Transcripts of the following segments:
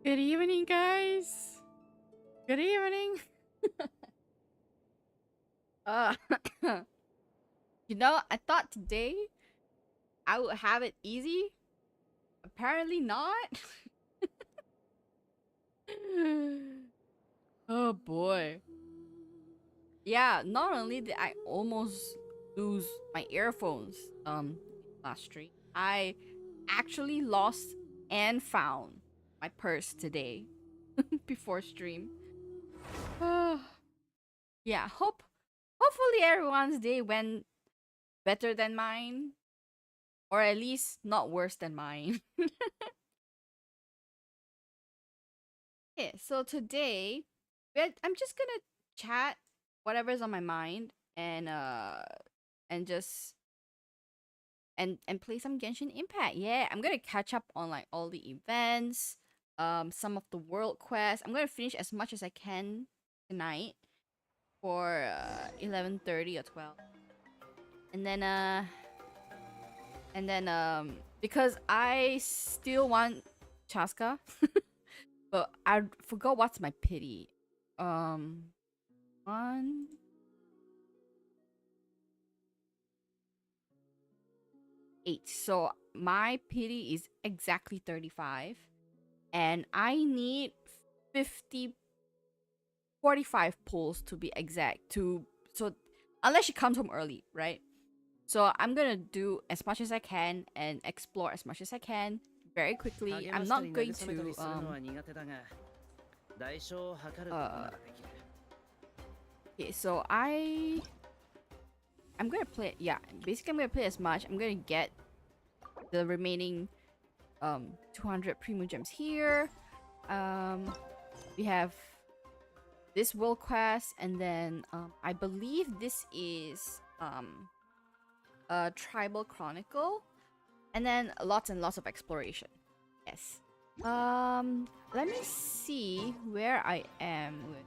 Good evening, guys. Good evening. uh, I thought today I would have it easy. Apparently not. Oh boy. Yeah, not only did I almost lose my earphones last stream, I actually lost and found my purse today before stream. Yeah, hopefully everyone's day went better than mine, or at least not worse than mine. Okay, so today I'm just gonna chat whatever's on my mind and just and play some Genshin Impact. Yeah, I'm gonna catch up on like all the events, some of the world quests. I'm gonna finish as much as I can tonight for 11:30 or 12. And then because I still want Chaska, but I forgot what's my pity. One 8. So my pity is exactly 35, and I need 50 45 pulls to be exact. So unless she comes home early, right? So I'm gonna do as much as I can and explore as much as I can very quickly. I'm not going to uh okay, so I'm gonna play, yeah, basically I'm gonna play as much. I'm gonna get the remaining 200 premium gems here. We have this world quest, and then I believe this is a tribal chronicle, and then lots and lots of exploration. Yes. Let me see where I am with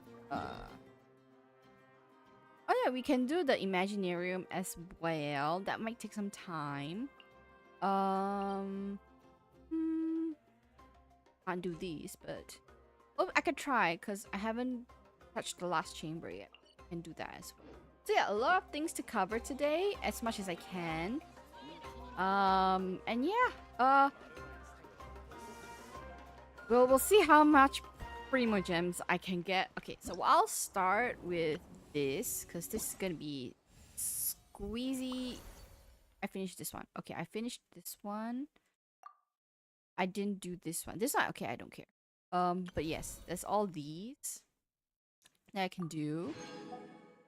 oh yeah, we can do the Imaginarium as well. That might take some time. Hmm, can't do these, but oh, I could try because I haven't touched the last chamber yet. I can do that as well. So yeah, a lot of things to cover today, as much as I can. And yeah, we'll see how much Primo gems I can get. Okay, so I'll start with this because this is gonna be squeezy. I finished this one. Okay, I finished this one. I didn't do this one. This one, okay, I don't care. But yes, there's all these that I can do.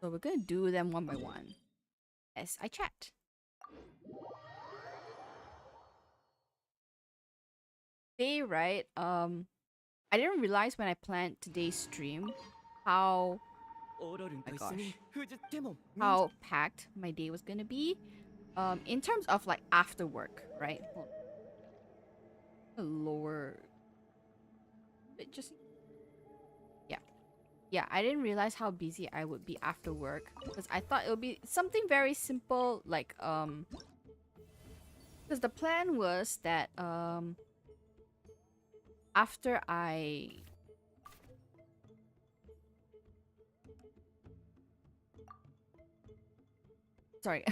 So we're gonna do them one by one as I chat. Today, right? I didn't realize when I planned today's stream how, oh my gosh, how packed my day was gonna be. In terms of like after work, right? Hold on. Lower it just, yeah. Yeah, I didn't realize how busy I would be after work because I thought it would be something very simple like because the plan was that after I sorry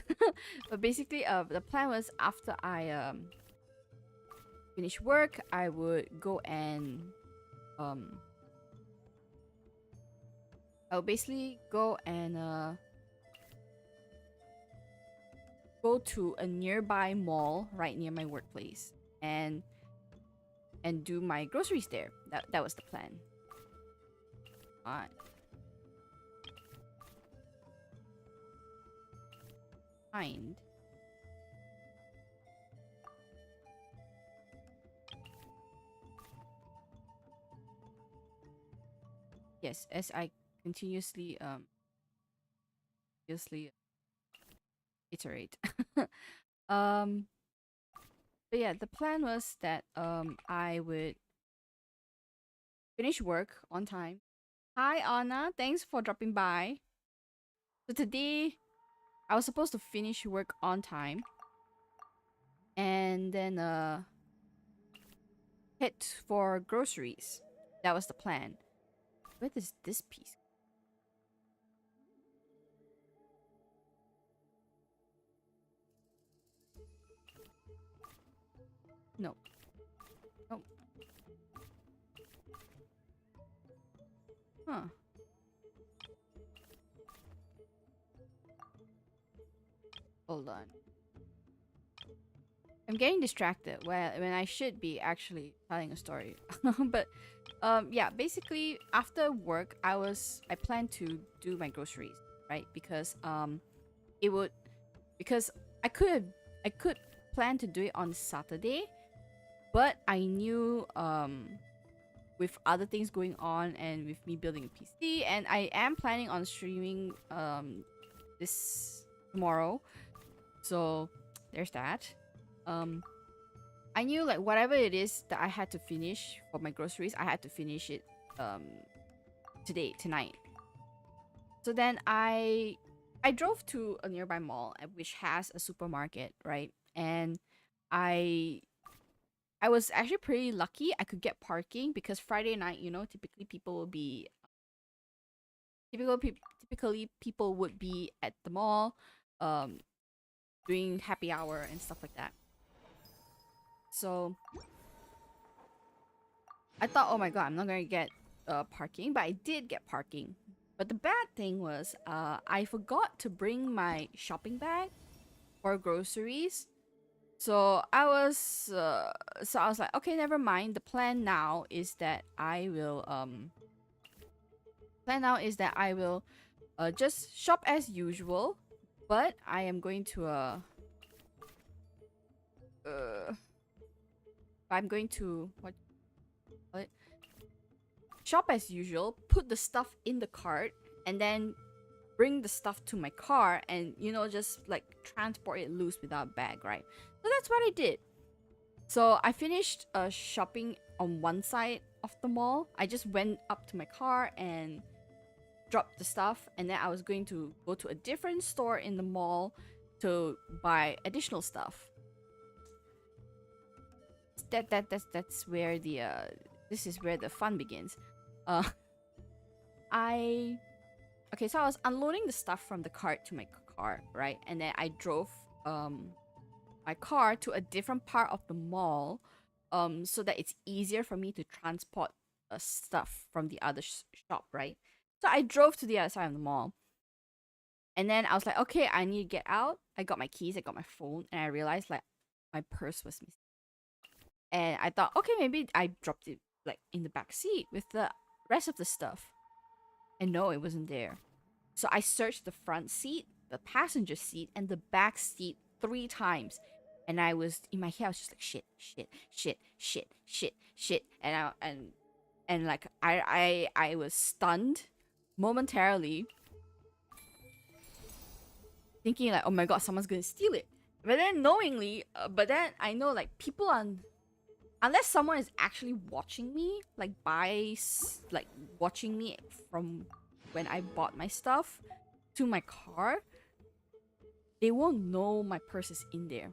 but basically the plan was after I finish work I would go and um I would basically go and go to a nearby mall right near my workplace and do my groceries there. That was the plan. Alright. Find. Yes, as I continuously iterate. um but yeah, the plan was that I would finish work on time. Hi Anna, thanks for dropping by. So today I was supposed to finish work on time and then head for groceries. That was the plan. Where does this piece? No. No. Huh. Hold on. I'm getting distracted when I should be actually telling a story. But yeah, basically after work I planned to do my groceries, right? Because it would because I could plan to do it on Saturday, but I knew with other things going on and with me building a PC, and I am planning on streaming this tomorrow. So there's that. Um I knew like whatever it is that I had to finish for my groceries, I had to finish it um tonight. So then I drove to a nearby mall which has a supermarket, right? And I I was actually pretty lucky I could get parking because Friday night, you know, typically people will be typically people would be at the mall um doing happy hour and stuff like that. So I thought, oh my god, I'm not gonna get parking, but I did get parking. But the bad thing was, I forgot to bring my shopping bag for groceries. So I was like, okay, never mind. The plan now is that I will just shop as usual, but I am going to uh I'm going to what shop as usual, put the stuff in the cart, and then bring the stuff to my car and, you know, just like transport it loose without bag, right? So that's what I did. So I finished shopping on one side of the mall. I just went up to my car and dropped the stuff, and then I was going to go to a different store in the mall to buy additional stuff. That's where the this is where the fun begins. Uh I Okay, so I was unloading the stuff from the cart to my car, right? And then I drove my car to a different part of the mall so that it's easier for me to transport stuff from the other shop, right? So I drove to the other side of the mall. And then I was like, okay, I need to get out. I got my keys, I got my phone, and I realized like my purse was missing. And I thought, okay, maybe I dropped it like in the back seat with the rest of the stuff. And no, it wasn't there. So I searched the front seat, the passenger seat, and the back seat 3 times. And I was in my head, I was just like shit, shit, shit, shit, shit, shit. And like I was stunned momentarily, thinking like, oh my god, someone's gonna steal it. But then knowingly, but then I know like people are, unless someone is actually watching me, like like watching me from when I bought my stuff to my car, they won't know my purse is in there.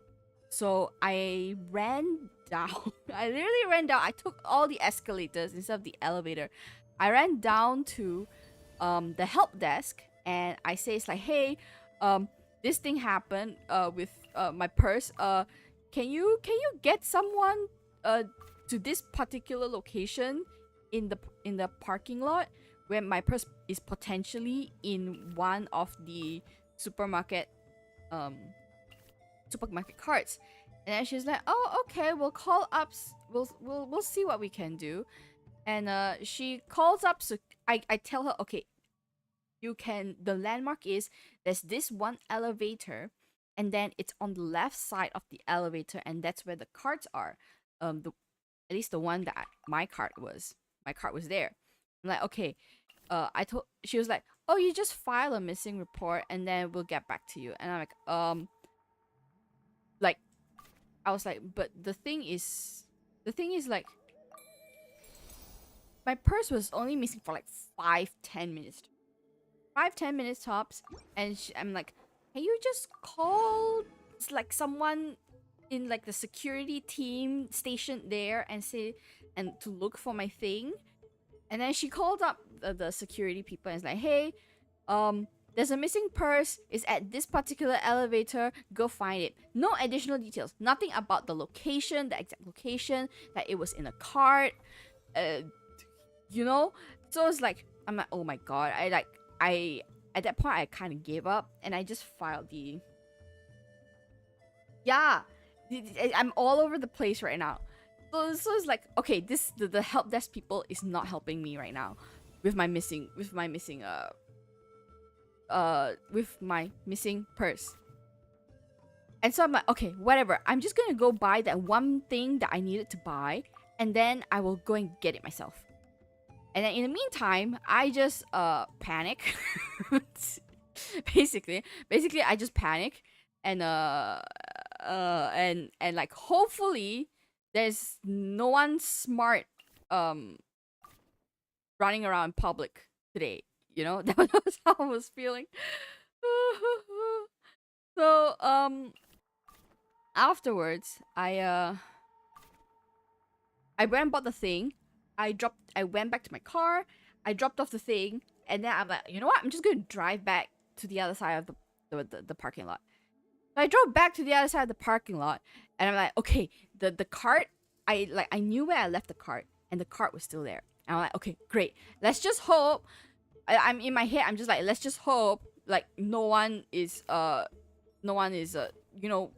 So I ran down. I literally ran down. I took all the escalators instead of the elevator. I ran down to the help desk, and I say it's like, hey, this thing happened with my purse. Can you get someone to this particular location in the parking lot where my purse is potentially in one of the supermarket um supermarket carts. And then she's like, oh, okay, we'll call up, we'll see what we can do. And she calls up, so I tell her, okay, the landmark is, there's this one elevator, and then it's on the left side of the elevator, and that's where the carts are. The At least the one that my cart was there. I'm like, okay. She was like, oh, you just file a missing report and then we'll get back to you. And I'm like I was like, but the thing is like, my purse was only missing for like 5-10 minutes, 5-10 minutes tops. And I'm like, can you just call like someone in like the security team stationed there and say, and to look for my thing? And then she called up the security people and is like, hey, there's a missing purse. It's at this particular elevator. Go find it. No additional details. Nothing about the location, the exact location, that it was in a cart. You know? So it's like, I'm like, oh my god. I at that point I kind of gave up and I just filed the. Yeah, I'm all over the place right now. So it's like, okay, the help desk people is not helping me right now with my missing purse. And so I'm like, okay, whatever. I'm just gonna go buy that one thing that I needed to buy, and then I will go and get it myself. And then in the meantime, I just panic. basically, I just panic and like hopefully there's no one smart running around in public today. You know, that was how I was feeling. So afterwards, I went and bought the thing. I went back to my car. I dropped off the thing, and then I'm like, you know what? I'm just gonna drive back to the other side of the parking lot. So I drove back to the other side of the parking lot, and I'm like, okay, the cart. I knew where I left the cart, and the cart was still there. And I'm like, okay, great. Let's just hope. I'm in my head. I'm just like, let's just hope like no one is you know,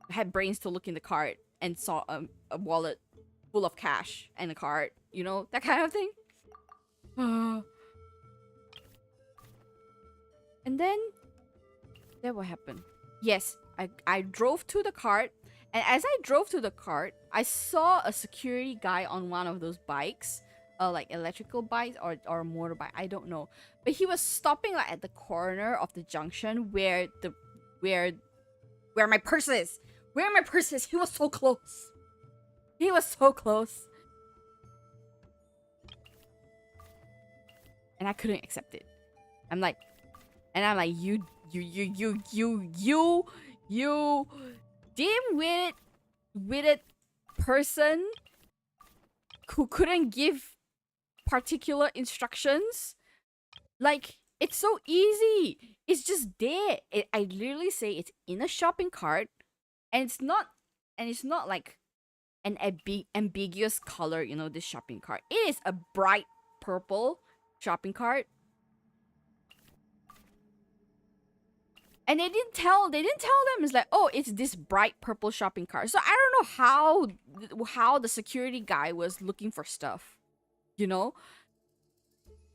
had brains to look in the cart and saw a wallet full of cash and a card, you know, that kind of thing. And then what happened? Yes, I drove to the cart, and as I drove to the cart, I saw a security guy on one of those bikes, like electrical bikes or a motorbike, I don't know. But he was stopping like at the corner of the junction where my purse is. Where my purse is. He was so close. He was so close. And I couldn't accept it. I'm like, you dim-witted person who couldn't give particular instructions. Like, it's so easy. It's just there. I literally say it's in a shopping cart, and it's not like an ambiguous color, you know, this shopping cart. It is a bright purple shopping cart. And they didn't tell them. It's like, oh, it's this bright purple shopping cart. So I don't know how the security guy was looking for stuff, you know.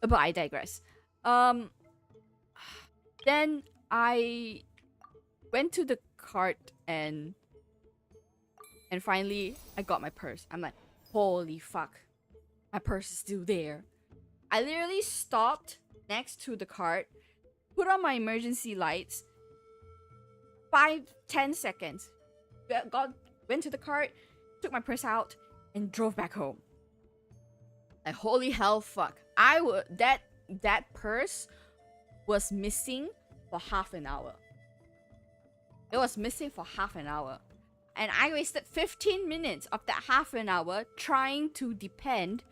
But I digress. Then I went to the cart and finally I got my purse. I'm like, holy fuck, my purse is still there. I literally stopped next to the cart, put on my emergency lights, 5-10 seconds, went to the cart, took my purse out, and drove back home. Like, holy hell, fuck. That purse was missing for half an hour. It was missing for half an hour. And I wasted 15 minutes of that half an hour trying to depend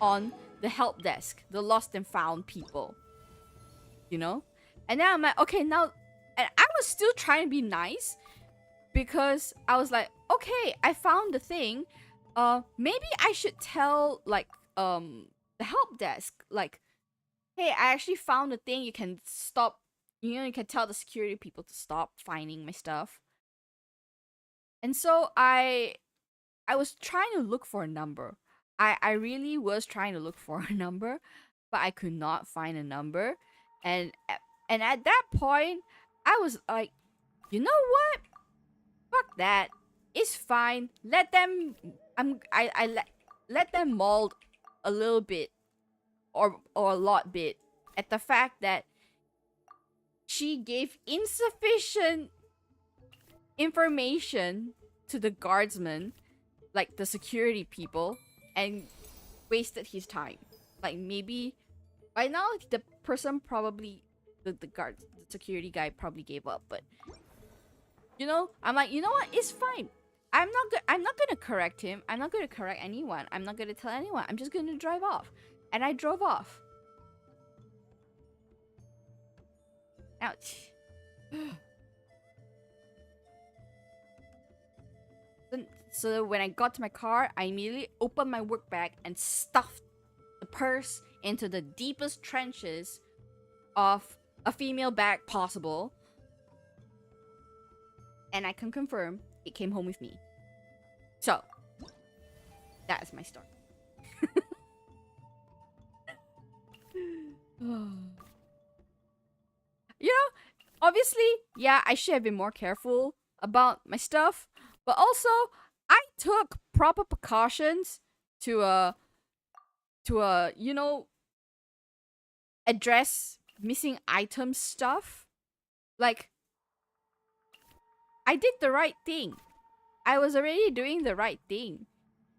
on the help desk, the lost and found people. You know? And then I'm like, okay, now... And I was still trying to be nice because I was like, okay, I found the thing. Maybe I should tell, like, the help desk, like, hey, I actually found the thing. You can stop, you know, you can tell the security people to stop finding my stuff. And so I was trying to look for a number. I really was trying to look for a number, but I could not find a number. And at that point, I was like, you know what? Fuck that. It's fine. Let them. Let them mold a little bit, or a lot bit, at the fact that she gave insufficient information to the guardsmen, like the security people, and wasted his time. Like, maybe by now the person probably, the security guy probably gave up. But you know, I'm like, you know what? It's fine. I'm not gonna correct him. I'm not gonna correct anyone. I'm not gonna tell anyone. I'm just gonna drive off. And I drove off. Ouch. So when I got to my car, I immediately opened my work bag and stuffed the purse into the deepest trenches of a female bag possible. And I can confirm it came home with me. So, that is my story. You know, obviously, yeah, I should have been more careful about my stuff, but also I took proper precautions to you know, address missing item stuff. Like, I did the right thing. I was already doing the right thing.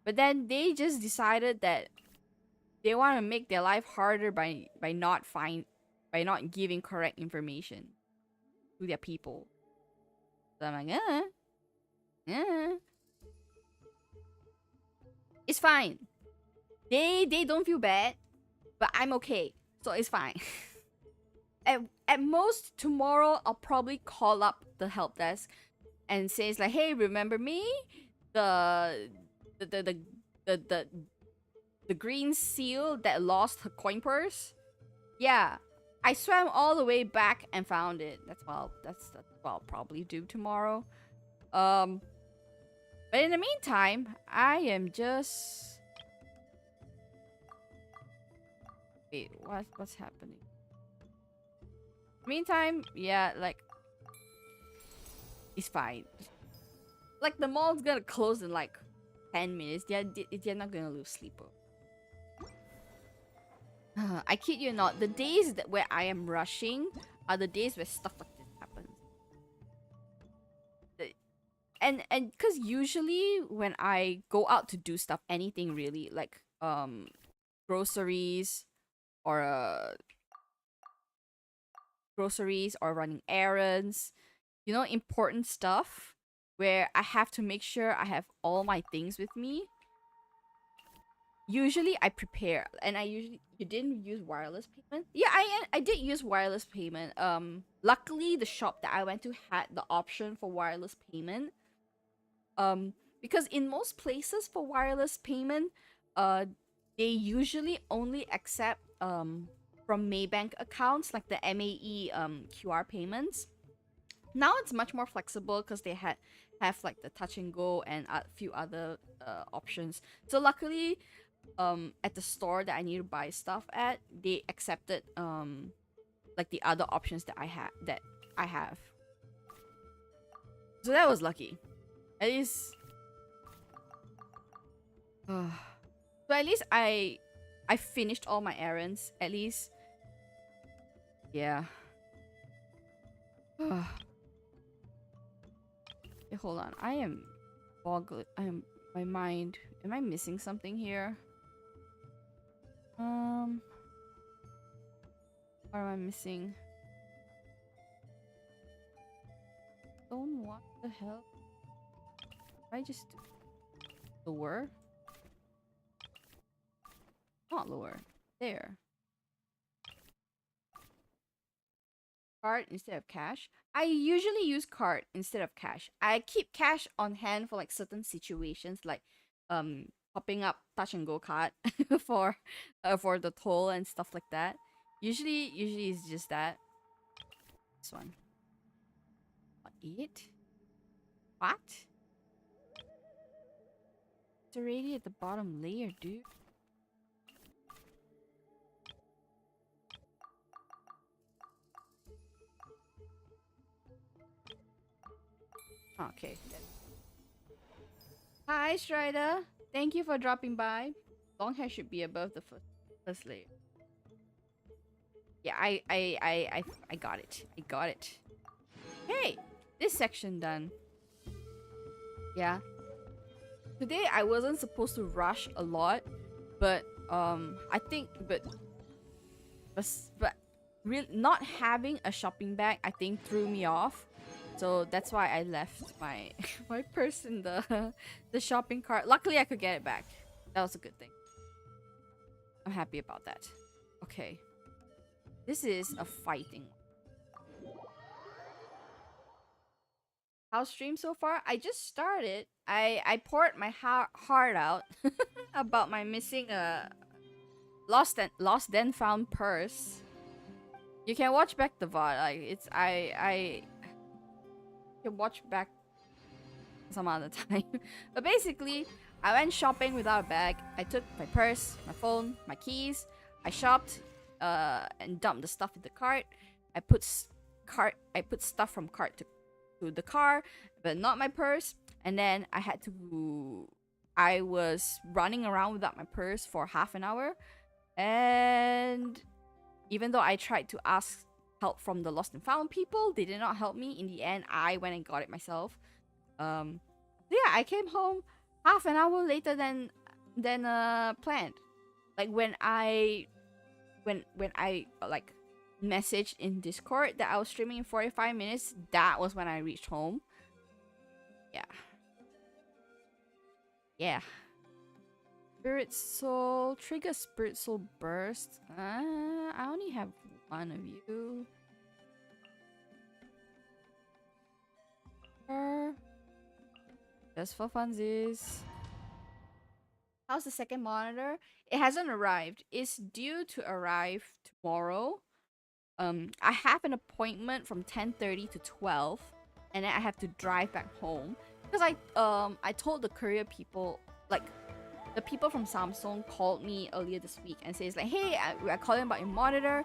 But then they just decided that they want to make their life harder by not giving correct information to their people. So I'm like, it's fine. They don't feel bad, but I'm okay. So it's fine. At most tomorrow I'll probably call up the help desk and says like, hey, remember me? The green seal that lost her coin purse? Yeah. I swam all the way back and found it. That's what I'll probably do tomorrow. But in the meantime, I am just... Wait, what's happening? Meantime, yeah, like... It's fine. Like, the mall's gonna close in like 10 minutes. They're not gonna lose sleep. I kid you not, the days where I am rushing are the days where stuff like this happens. And because usually when I go out to do stuff, anything really, like groceries or running errands, you know, important stuff where I have to make sure I have all my things with me. Usually I prepare, and you didn't use wireless payment? Yeah, I did use wireless payment. Luckily the shop that I went to had the option for wireless payment. Because in most places for wireless payment, they usually only accept from Maybank accounts, like the MAE QR payments. Now it's much more flexible because they have like the touch and go and a few other options. So luckily, at the store that I need to buy stuff at, they accepted like the other options that I have. So that was lucky. At least so at least I finished all my errands. At least, yeah. Hey, hold on. I am boggled. My mind. Am I missing something here? What am I missing? Don't what the hell? I just lower? Not lower. There. Card instead of cash. I usually use card instead of cash. I keep cash on hand for like certain situations, like popping up touch and go card for the toll and stuff like that. Usually it's just that. This one. What, it? What? It's already at the bottom layer, dude. Okay. Hi, Strider. Thank you for dropping by. Long hair should be above the first layer. Yeah, I got it. I got it. Hey, this section done. Yeah. Today I wasn't supposed to rush a lot, but I think but not having a shopping bag I think threw me off. So that's why I left my my purse in the shopping cart. Luckily I could get it back. That was a good thing. I'm happy about that. Okay. This is a fighting one. How's stream so far? I just started. I poured my heart out about my missing lost then found purse. You can watch back the VOD. Like it's I can watch back some other time. But basically, I went shopping without a bag. I took my purse, my phone, my keys. I shopped and dumped the stuff in the cart. I put stuff from cart to the car, but not my purse. And then I was running around without my purse for half an hour. And even though I tried to ask help from the lost and found people, they did not help me. In the end, I went and got it myself. Yeah, I came home half an hour later than planned. Like when I like messaged in Discord that I was streaming in 45 minutes, that was when I reached home. Yeah. Spirit Soul. Trigger Spirit Soul Burst. I only have one of you. Just for funsies. How's the second monitor? It hasn't arrived. It's due to arrive tomorrow. I have an appointment from 10:30 to 12, and then I have to drive back home because I told the courier people, like the people from Samsung called me earlier this week and says like, hey, we are calling about your monitor.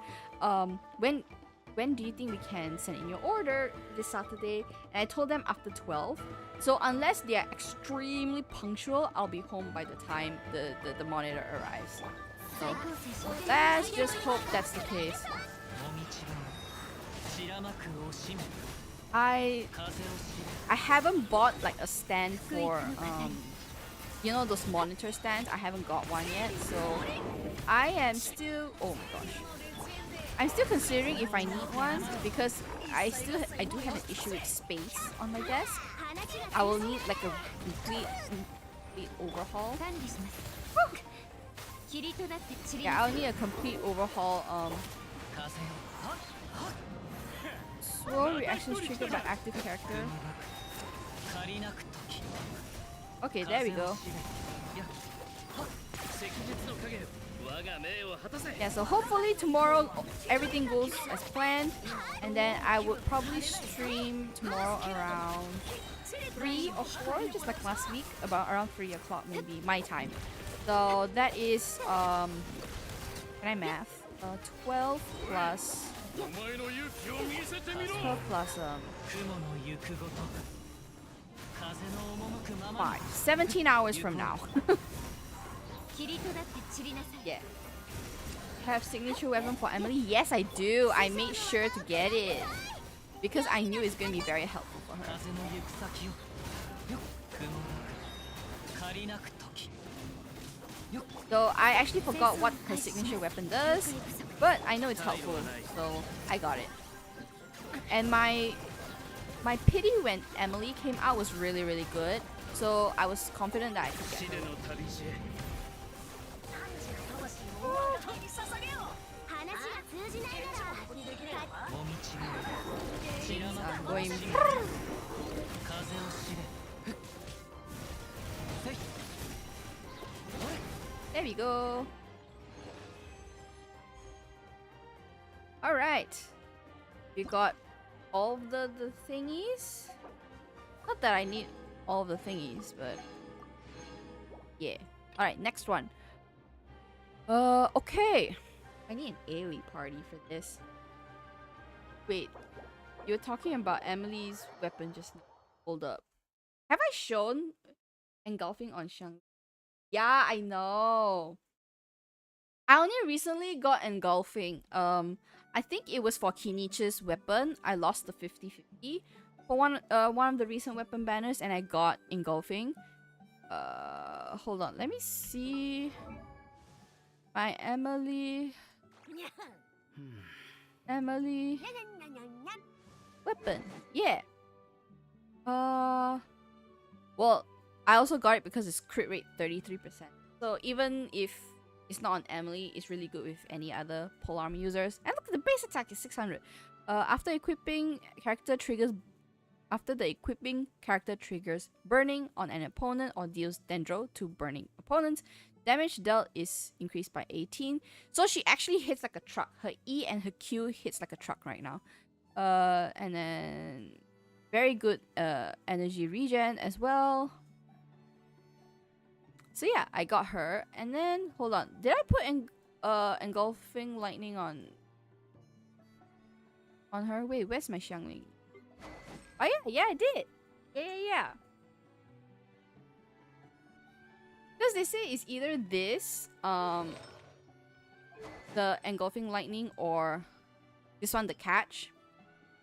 When do you think we can send in your order this Saturday? And I told them after 12. So unless they are extremely punctual, I'll be home by the time the monitor arrives. So let's just hope that's the case. I haven't bought like a stand for you know those monitor stands. I haven't got one yet, so I am still, oh my gosh, I'm still considering if I need one because I do have an issue with space on my desk. I will need like a complete overhaul. Yeah, I'll need a complete overhaul. Slow reactions triggered by active character. Okay, there we go. Yeah, so hopefully tomorrow everything goes as planned, and then I would probably stream tomorrow around 3 or 4, just like last week, about around 3 o'clock maybe, my time. So that is, can I math? 12 plus 5. 17 hours from now. Yeah. Have signature weapon for Emily? Yes, I do. I made sure to get it because I knew it's gonna be very helpful for her. So I actually forgot what her signature weapon does, but I know it's helpful, so I got it. And my pity when Emily came out was really, really good, so I was confident that I could get it. I'm going. There we go. Alright. We got all of the thingies. Not that I need all of the thingies, but yeah. Alright, next one. Okay. I need an AoE party for this. Wait. You're talking about Emily's weapon just now. Hold up. Have I shown engulfing on Shang? Yeah, I know. I only recently got engulfing. I think it was for Kinichi's weapon. I lost the 50-50 for one of the recent weapon banners, and I got engulfing. Hold on. Let me see. My Emily weapon. Yeah. Well, I also got it because it's crit rate 33%. So even if It's not on Emily. It's really good with any other polearm users. And look, the base attack is 600. After the equipping character triggers burning on an opponent or deals dendro to burning opponents. Damage dealt is increased by 18. So she actually hits like a truck. Her E and her Q hits like a truck right now. And then very good energy regen as well. So yeah, I got her. And then hold on. Did I put engulfing lightning on her? Wait, where's my Xiangling? Oh yeah, I did. Yeah. Because they say it's either this, the engulfing lightning, or this one, the catch.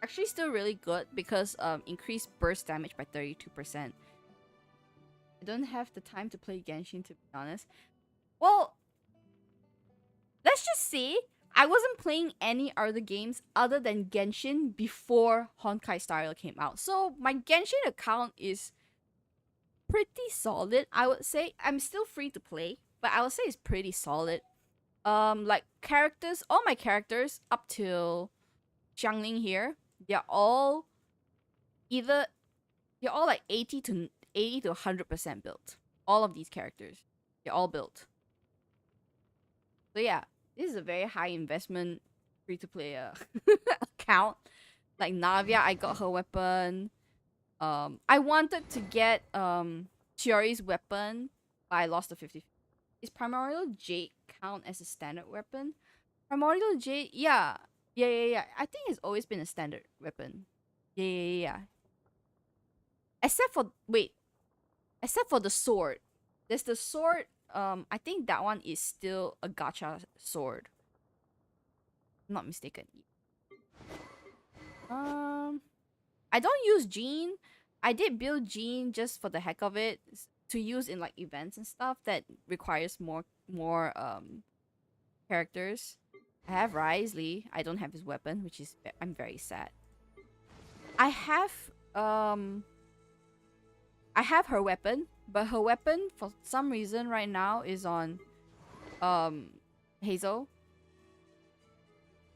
Actually, still really good because increased burst damage by 32%. I don't have the time to play Genshin, to be honest. Well, let's just say I wasn't playing any other games other than Genshin before Honkai Star Rail came out. So my Genshin account is pretty solid, I would say. I'm still free to play, but I would say it's pretty solid. Like characters, all my characters up till Xiangling here, they're all like 80 to 100% built. All of these characters, they're all built. So yeah, this is a very high investment free to play account. Like Navia, I got her weapon. I wanted to get Chiori's weapon, but I lost the 50. Is Primordial Jade count as a standard weapon? Primordial Jade, yeah. I think it's always been a standard weapon. Yeah. Except for the sword. There's the sword. I think that one is still a gacha sword. I'm not mistaken. I don't use Jean. I did build Jean just for the heck of it to use in like events and stuff that requires more characters. I have Risley. I don't have his weapon, which is I'm very sad. I have her weapon, but her weapon for some reason right now is on Hazel.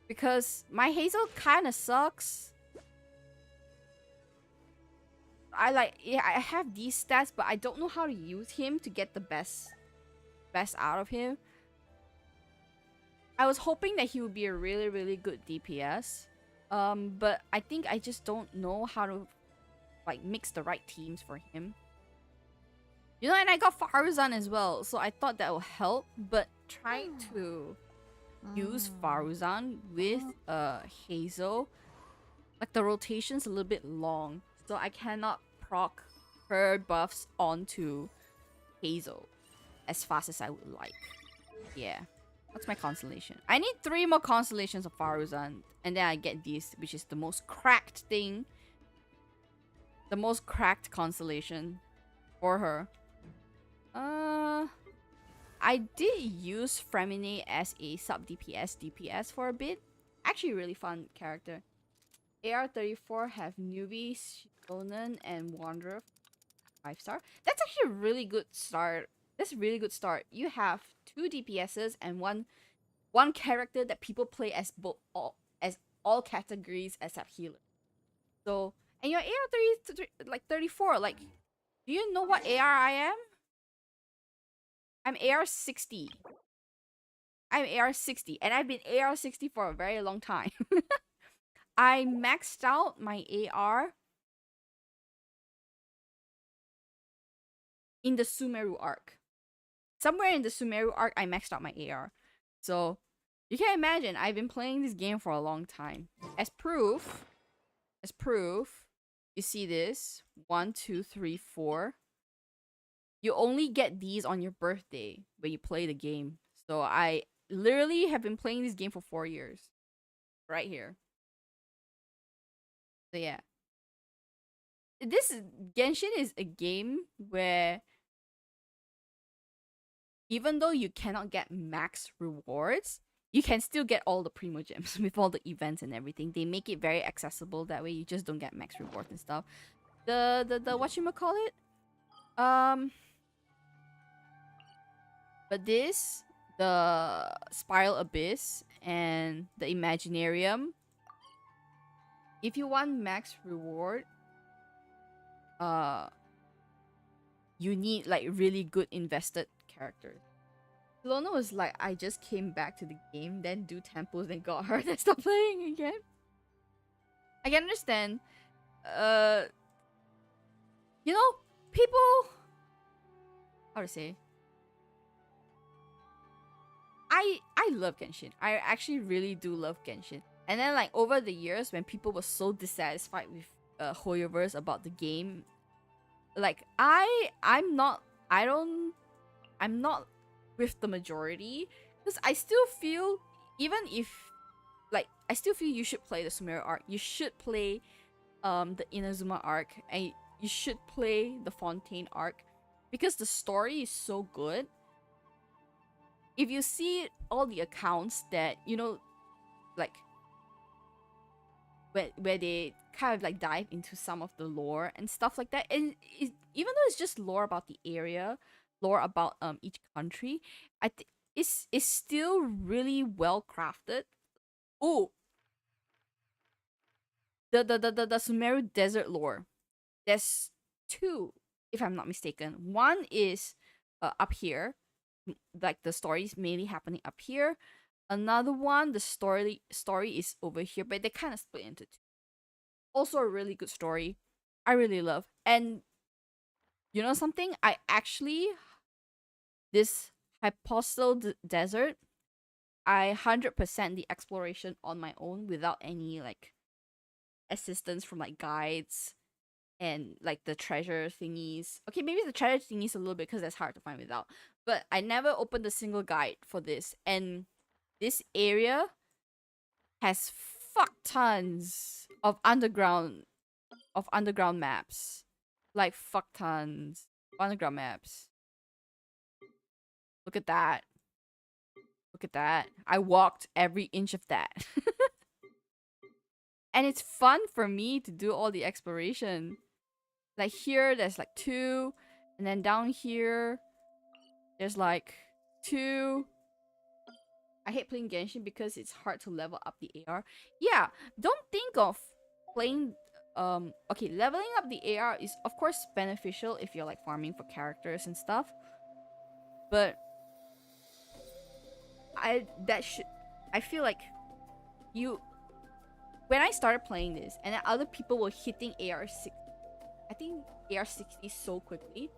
Because my Hazel kind of sucks. I have these stats, but I don't know how to use him to get the best out of him. I was hoping that he would be a really, really good DPS. But I think I just don't know how to like mix the right teams for him. You know, and I got Faruzan as well, so I thought that would help, but trying to use Faruzan with Hazel, like the rotation's a little bit long, so I cannot proc her buffs onto Hazel as fast as I would like. Yeah. What's my constellation? I need 3 more constellations of Faruzan, and then I get this, which is the most cracked thing. The most cracked constellation for her. I did use Fremine as a sub DPS for a bit. Actually, really fun character. AR34 have Newbie, Shonen, and Wanderer 5-star. That's actually a really good start. That's a really good start. You have 2 DPSs and one character that people play as all categories except healer. So, and your AR 34. Like, do you know what AR I am? I'm AR 60. I'm AR 60, and I've been AR 60 for a very long time. I maxed out my AR in the Sumeru arc. Somewhere in the Sumeru arc, I maxed out my AR. So, you can imagine, I've been playing this game for a long time. As proof, you see this. 1, 2, 3, 4. You only get these on your birthday when you play the game. So I literally have been playing this game for 4 years. Right here. So yeah. Genshin is a game where even though you cannot get max rewards, you can still get all the Primo Gems with all the events and everything. They make it very accessible. That way you just don't get max rewards and stuff. The whatchamacallit? But this the Spiral Abyss and the Imaginarium. If you want max reward, uh, you need like really good invested characters. Lona was like, I just came back to the game, then do temples, then got hurt and stopped playing again. I can understand. Uh, you know, people. How to say? I love Genshin. I actually really do love Genshin. And then like over the years, when people were so dissatisfied with Hoyoverse about the game, like I'm not with the majority, because I still feel, even if like, I still feel you should play the Sumeru arc, you should play the Inazuma arc, and you should play the Fontaine arc, because the story is so good. If you see all the accounts that, you know, like where they kind of like dive into some of the lore and stuff like that, and even though it's just lore about the area, lore about each country, it's still really well crafted. Oh, the Sumeru desert lore. There's two, if I'm not mistaken. One is up here, like the story is mainly happening up here. Another one, the story is over here, but they kind of split into two. Also a really good story. I really love. And you know something? I actually, this hypostal desert, I 100% the exploration on my own without any like assistance from like guides and like the treasure thingies. Okay, maybe the treasure thingies a little bit because that's hard to find without. But I never opened a single guide for this, and this area has fuck tons of underground maps. Like fuck tons of underground maps. Look at that. Look at that. I walked every inch of that. And it's fun for me to do all the exploration. Like here, there's like 2. And then down here, there's like 2. I hate playing Genshin because it's hard to level up the AR. Yeah, don't think of playing... okay, leveling up the AR is of course beneficial if you're like farming for characters and stuff. But I feel like you... When I started playing this, and then other people were hitting AR60, I think AR60 so quickly.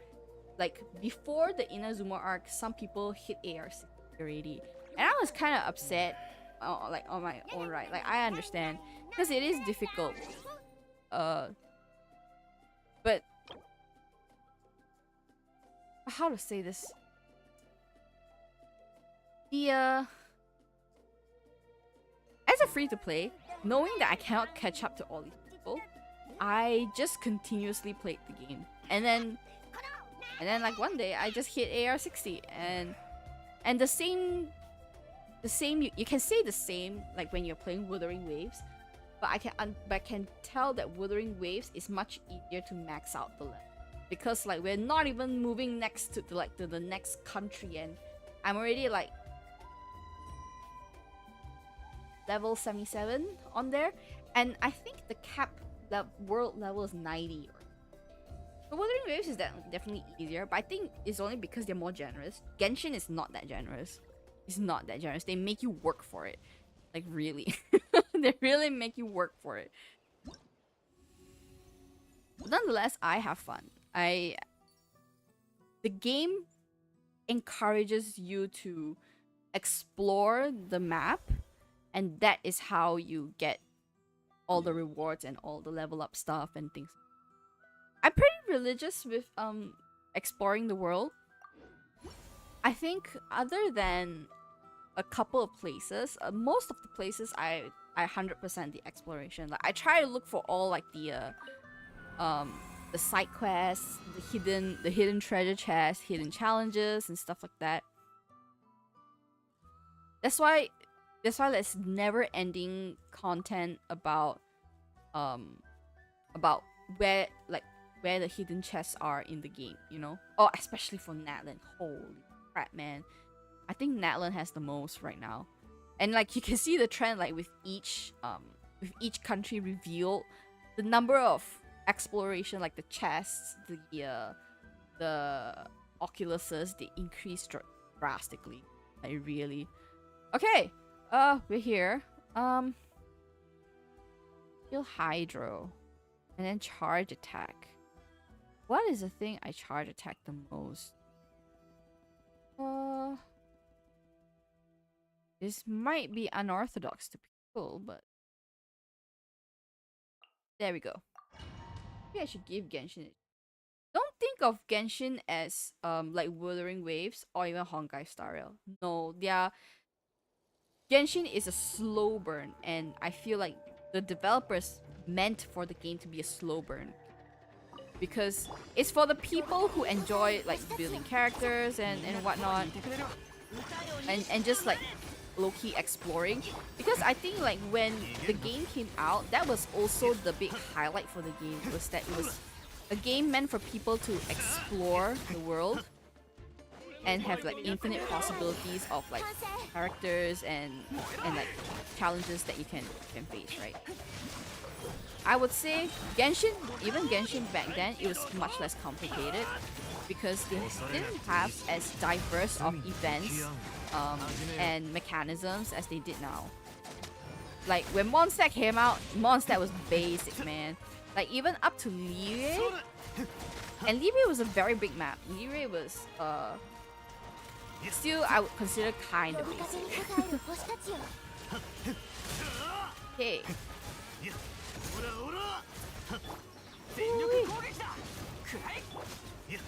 Like before the Inazuma arc, some people hit AR60 already, and I was kind of upset. Like on my own right, like I understand because it is difficult. But how to say this? The as a free to play, knowing that I cannot catch up to all these people, I just continuously played the game, and then like one day I just hit AR60, and the same you can say the same like when you're playing Wuthering Waves, but I can tell that Wuthering Waves is much easier to max out the level, because like we're not even moving next to the next country, and I'm already like level 77 on there, and I think the cap world level is 90. The Wuthering Waves is definitely easier, but I think it's only because they're more generous. Genshin is not that generous. It's not that generous. They make you work for it. Like, really. They really make you work for it. But nonetheless, I have fun. The game encourages you to explore the map, and that is how you get all the rewards and all the level up stuff and things. I'm pretty religious with exploring the world. I think other than a couple of places, most of the places I 100% the exploration. Like I try to look for all like the side quests, the hidden treasure chests, hidden challenges and stuff like that. That's why there's never ending content about where the hidden chests are in the game, you know? Oh, especially for Natlan. Holy crap, man. I think Natlan has the most right now. And like you can see the trend like with each country revealed, the number of exploration, like the chests, the oculuses, they increase drastically. Like really. Okay. We're here. Heal Hydro. And then charge attack. What is the thing I charge attack the most? This might be unorthodox to people, but there we go. Maybe I should give Genshin. Don't think of Genshin as like Wuthering Waves or even Honkai Star Rail. No, Genshin is a slow burn, and I feel like the developers meant for the game to be a slow burn because it's for the people who enjoy like building characters and whatnot, and just like low-key exploring, because I think like when the game came out, that was also the big highlight for the game, was that it was a game meant for people to explore the world and have like infinite possibilities of like characters and like challenges that you can face, right? I would say Genshin, even Genshin back then, it was much less complicated because they didn't have as diverse of events and mechanisms as they did now. Like when Mondstadt came out, Mondstadt was basic, man. Like even up to Liyue, and Liyue was a very big map. Liyue was still, I would consider kind of basic. Okay.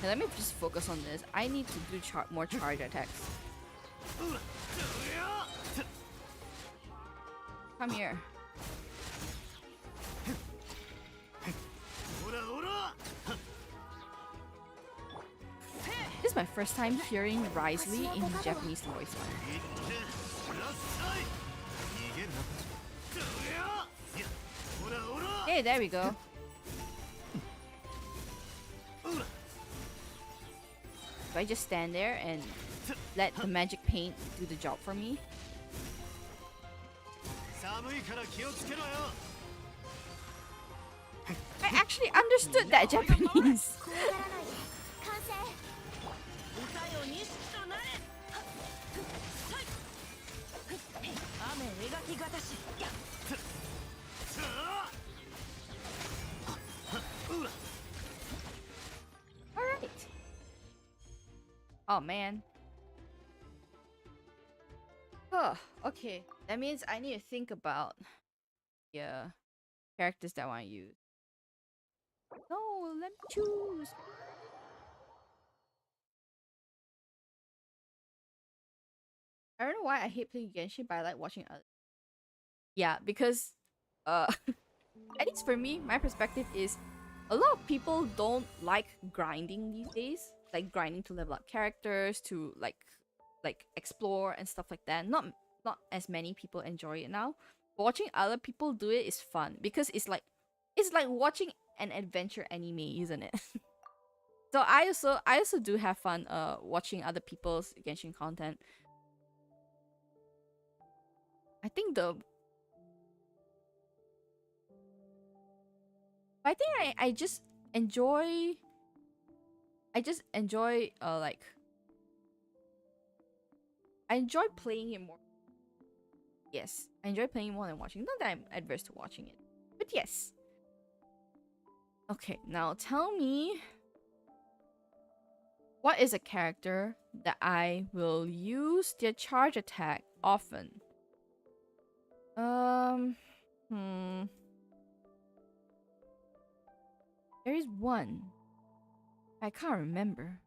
Now, let me just focus on this. I need to do more charge attacks. Come here. This is my first time hearing Risley in Japanese voice line. Hey, there we go. Do I just stand there and let the magic paint do the job for me? I actually understood that Japanese. Alright. Oh man. Oh, okay. That means I need to think about characters that I want to use. No, let me choose. I don't know why I hate playing Genshin, but I like watching others. Yeah, because at least for me, my perspective is a lot of people don't like grinding these days. Like grinding to level up characters, to like explore and stuff like that. Not as many people enjoy it now. Watching other people do it is fun because it's like watching an adventure anime, isn't it? So I also do have fun watching other people's Genshin content. I think I just enjoy like I enjoy playing it more. Yes, I enjoy playing more than watching. Not that I'm adverse to watching it, but yes. Okay, now tell me, what is a character that I will use their charge attack often? There is one. I can't remember.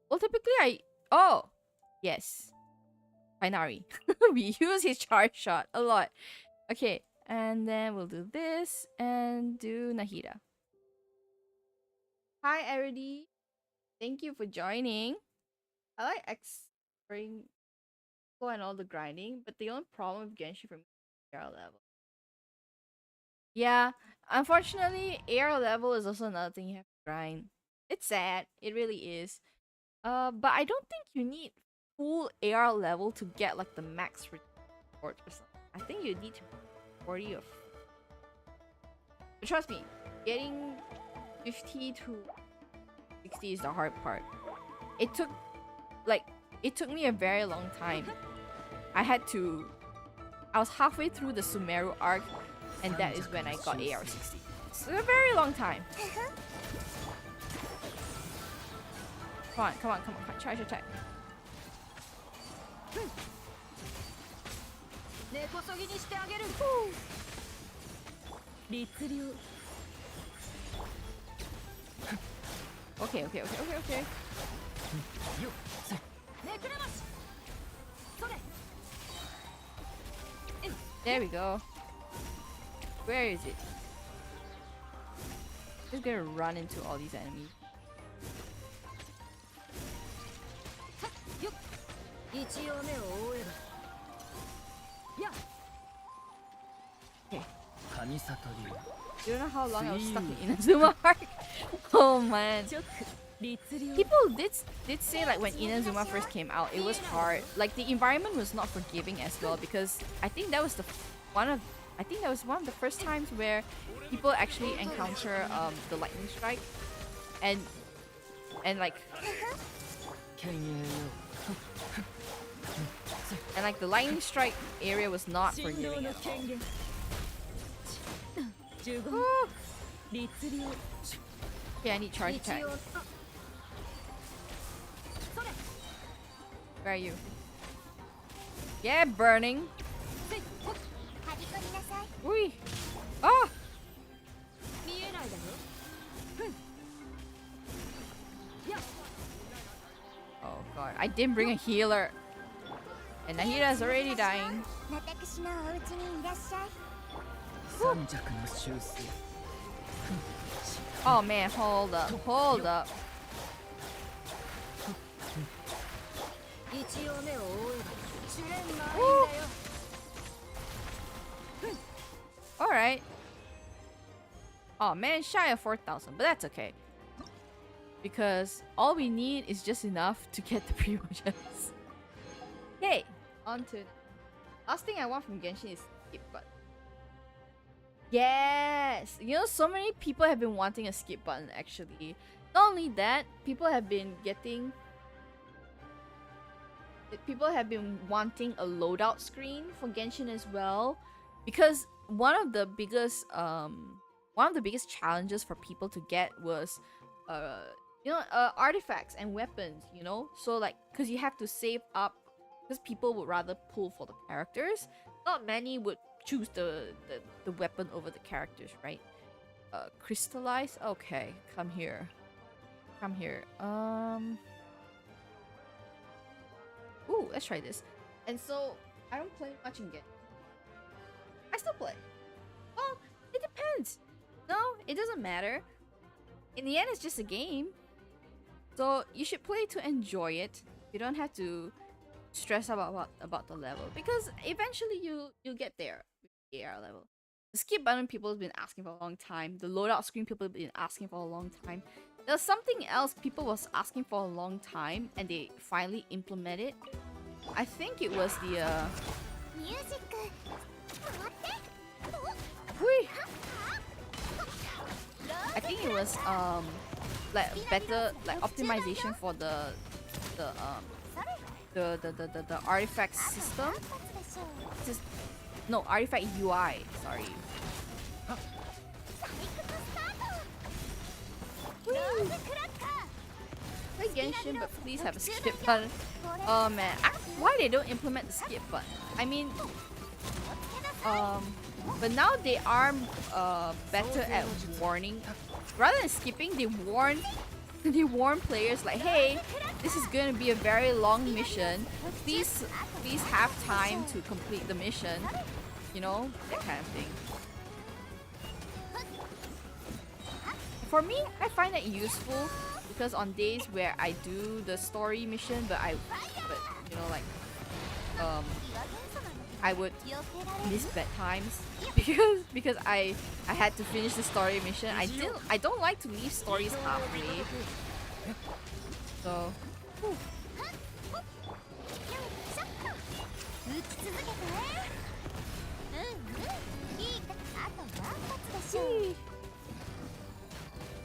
Well, typically yes. Binary. We use his charge shot a lot. Okay, and then we'll do this and do Nahida. Hi, Eredy. Thank you for joining. I like exploring and all the grinding, but the only problem with Genshin for me is AR level. Yeah, unfortunately, AR level is also another thing you have to grind. It's sad. It really is. But I don't think you need full AR level to get like the max report or something. I think you need to be 40 or. But trust me, getting 50 to 60 is the hard part. It took me a very long time. I was halfway through the Sumeru arc, and that is when I got AR 60. It's a very long time. Come on, try. Okay. There we go. Where is it? Just gonna run into all these enemies. Okay. You don't know how long I was stuck in Inazuma arc? Oh man. People did say like when Inazuma first came out, it was hard. Like the environment was not forgiving as well, because I think that was one of the first times where people actually encounter the lightning strike, and like the lightning strike area was not forgiving at all. Oh. Okay, I need charge attack. Where are you? Yeah, burning. Ui. Ah! Oh god, I didn't bring a healer. And Nahira's already dying. Oh man, hold up. Alright. Oh man, shy of 4,000, but that's okay. Because all we need is just enough to get the promotions. Okay, on to last thing I want from Genshin is skip button. Yes! You know, so many people have been wanting a skip button actually. Not only that, people have been wanting a loadout screen for Genshin as well. Because one of the biggest challenges for people to get was artifacts and weapons, you know? So like, because you have to save up, because people would rather pull for the characters. Not many would choose the weapon over the characters, right? Crystallize? Okay, come here. Ooh, let's try this. And so, I don't play much in Genshin. I still play. Well, it depends. No, it doesn't matter. In the end, it's just a game. So, you should play to enjoy it. You don't have to stress about the level, because eventually you'll get there with the AR level. The skip button people have been asking for a long time. The loadout screen people have been asking for a long time. There's something else people was asking for a long time, and they finally implemented. I think it was the I think it was like better like optimization for the artifact system. No, artifact UI, sorry. Play Genshin, but please have a skip button. Oh man, why they don't implement the skip button? I mean, but now they are better at warning. Rather than skipping, they warn players like, hey, this is gonna be a very long mission. Please have time to complete the mission. You know, that kind of thing. For me, I find that useful because on days where I do the story mission, but you know, like I would miss bedtimes because I had to finish the story mission. I don't like to leave stories halfway. So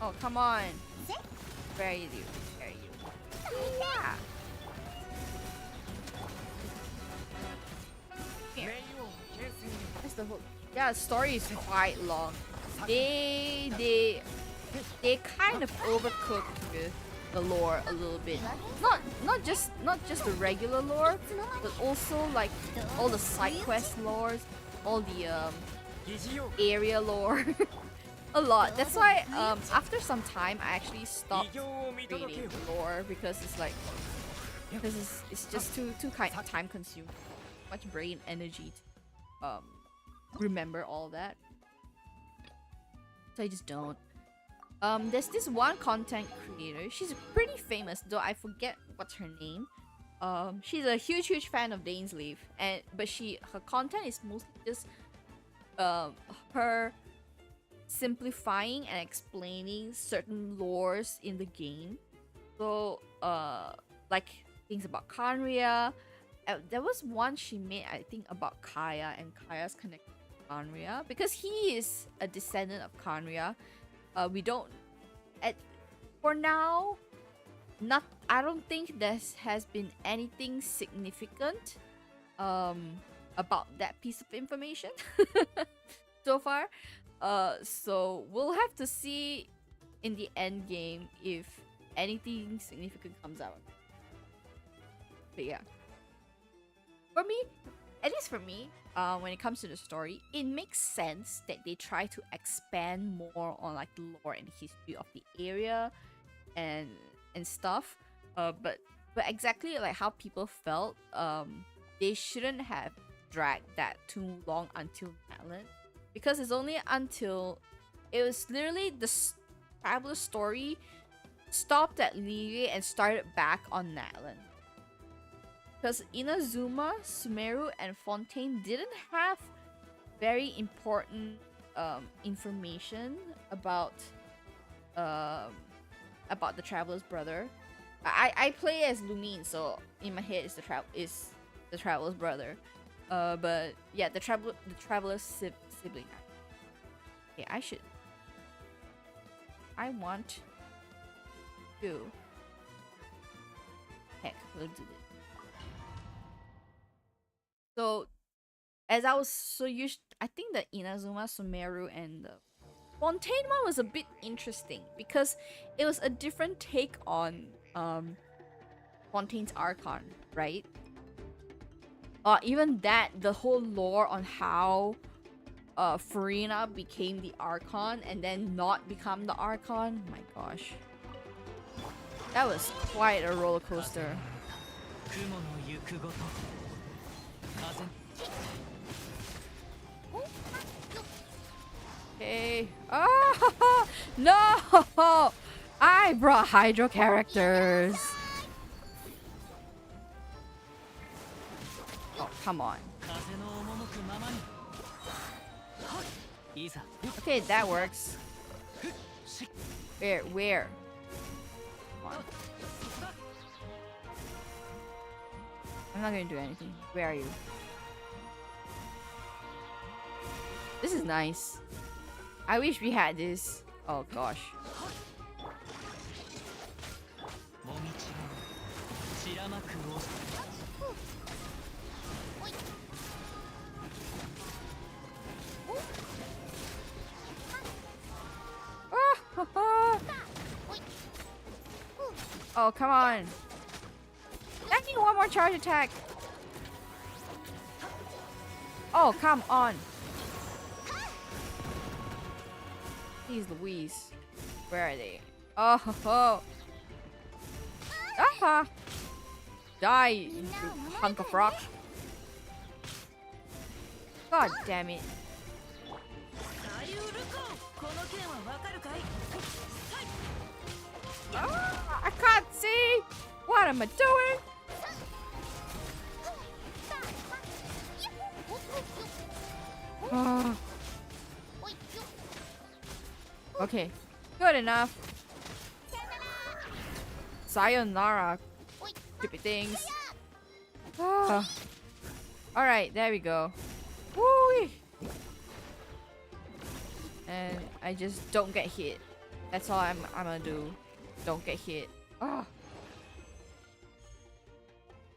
Oh, come on. Where are you? Where are you? Yeah. Here. That's the whole. Yeah, the story is quite long. They kind of overcooked the lore a little bit. Not just the regular lore, but also like all the side quest lores, all the area lore. A lot. That's why after some time I actually stopped reading the lore because it's like it's just too time consuming. Much brain energy to remember all that. So I just don't. There's this one content creator. She's pretty famous, though I forget what's her name. She's a huge fan of Dainsleif, but her content is mostly just her simplifying and explaining certain lores in the game. So like things about Khaenri'ah. There was one she made, I think, about Kaya and Kaya's connection to Khaenri'ah, because he is a descendant of Khaenri'ah. We don't for now, I don't think there has been anything significant about that piece of information so far. So we'll have to see in the end game if anything significant comes out. But yeah, for me, at least for me, when it comes to the story, it makes sense that they try to expand more on like the lore and history of the area and stuff. But exactly like how people felt, they shouldn't have dragged that too long until Natlan, because it's only until it was literally the traveler story stopped at Liyue and started back on Natlan. Because Inazuma, Sumeru, and Fontaine didn't have very important information about the traveler's brother. I play as Lumine, so in my head is the traveler's brother. But yeah, the traveler's sibling. Okay, I want to. Heck, we'll do this. So, as I was so used, I think the Inazuma, Sumeru, and the Fontaine one was a bit interesting because it was a different take on Fontaine's Archon, right? Even that, the whole lore on how Furina became the Archon and then not become the Archon. My gosh, that was quite a roller coaster. Okay. Oh no! I brought Hydro characters. Oh, come on. Okay, that works. Where? Come on. I'm not gonna do anything. Where are you? This is nice. I wish we had this. Oh gosh. Oh, come on. I need one more charge attack. Oh, come on. Jeez Louise. Where are they? Oh, ho, ho. Aha! Die, you hunk of rock. God damn it. Oh, I can't see! What am I doing? Oh. Okay, good enough. Sayonara. stupid things. Ah. Alright, there we go. Woo! And I just don't get hit. That's all I'm gonna do. Don't get hit. Oh.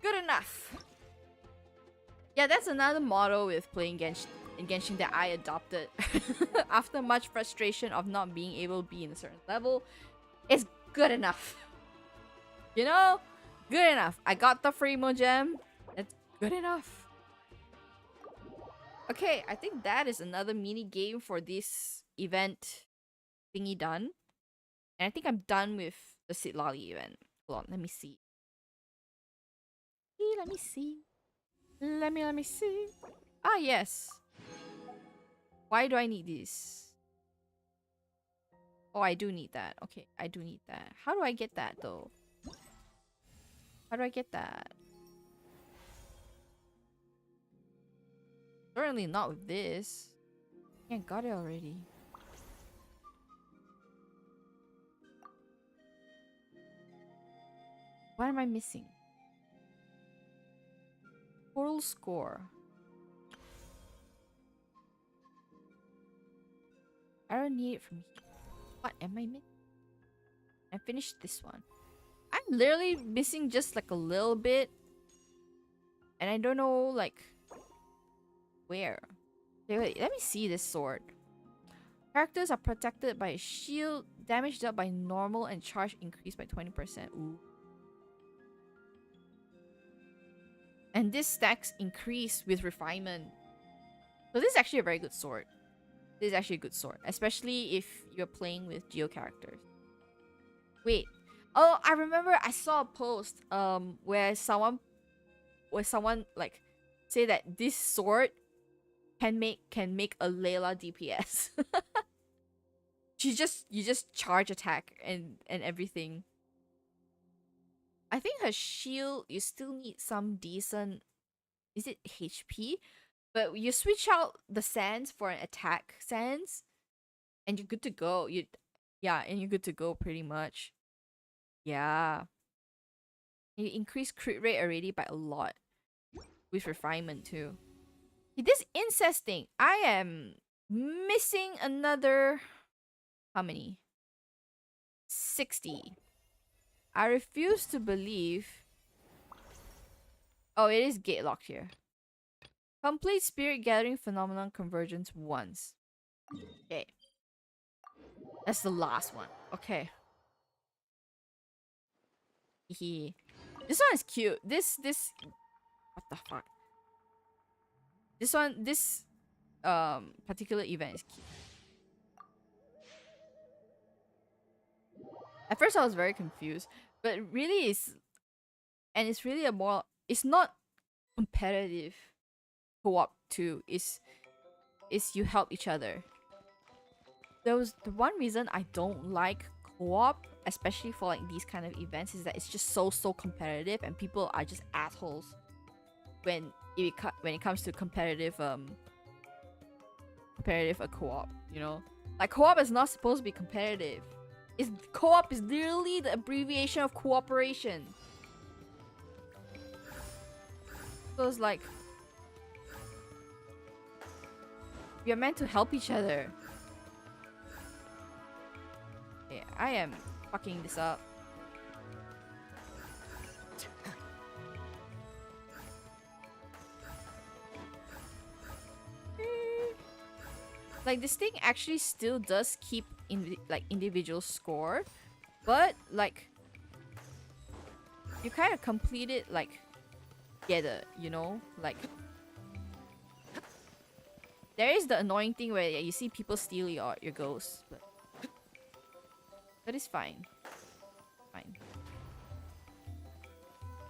Good enough. Yeah, that's another motto with playing Genshin that I adopted. After much frustration of not being able to be in a certain level, it's good enough. You know? Good enough. I got the free gem. It's good enough. Okay, I think that is another mini game for this event thingy done. And I think I'm done with the Sitlali event. Hold on, let me see. Let me see. Let me see. Ah, yes. Why do I need this? Oh, I do need that. Okay, I do need that. How do I get that though? How do I get that? Certainly not with this. Yeah, got it already. What am I missing? Total score. I don't need it from here. What am I missing? I finished this one. I'm literally missing just like a little bit. And I don't know like where. Wait, let me see this sword. Characters are protected by a shield, damage dealt by normal, and charge increased by 20%. Ooh. And this stacks increase with refinement. So this is actually a very good sword. This is actually a good sword, especially if you're playing with Geo characters. Wait. Oh, I remember I saw a post where someone like say that this sword can make a Layla DPS. You just charge attack and everything. I think her shield you still need some decent, is it HP? But you switch out the sands for an attack sands and you're good to go. And you're good to go pretty much. Yeah. You increase crit rate already by a lot. With refinement too. This incest thing, I am missing another, how many? 60. I refuse to believe. Oh, it is gate locked here. Complete spirit gathering phenomenon convergence once. Okay. That's the last one. Okay. Hehe. This one is cute. This what the fuck? This particular event is cute. At first I was very confused, but really it's really a more, it's not competitive co-op too. Is you help each other. There was the one reason I don't like co-op, especially for like these kind of events, is that it's just so competitive and people are just assholes when it comes to competitive a co-op, you know? Like co-op is not supposed to be competitive. Co-op is literally the abbreviation of cooperation. So it's like we are meant to help each other. Yeah, I am fucking this up. Like this thing actually still does keep individual score, but like you kind of complete it like together, you know? Like there is the annoying thing where you see people steal your ghosts, but it's fine. Fine.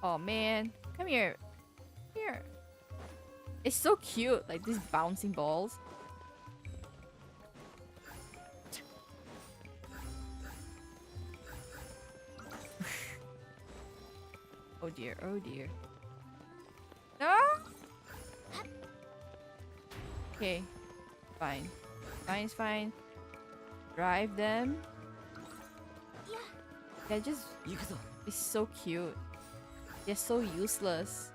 Oh man, come here. Here. It's so cute, like these bouncing balls. Oh dear, oh dear. No? Okay. Fine. Fine is fine. Drive them. They're just... It's so cute. They're so useless.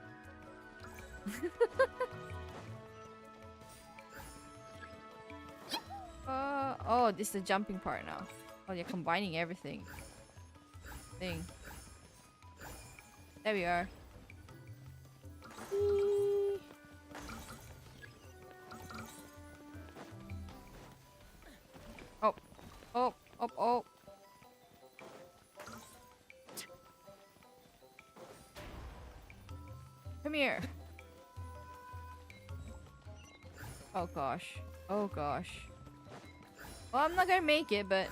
Oh, this is the jumping part now. Oh, you're combining everything. Thing. There we are. Whee! Oh, oh, oh, oh. Come here. Oh gosh. Oh gosh. Well, I'm not gonna make it, but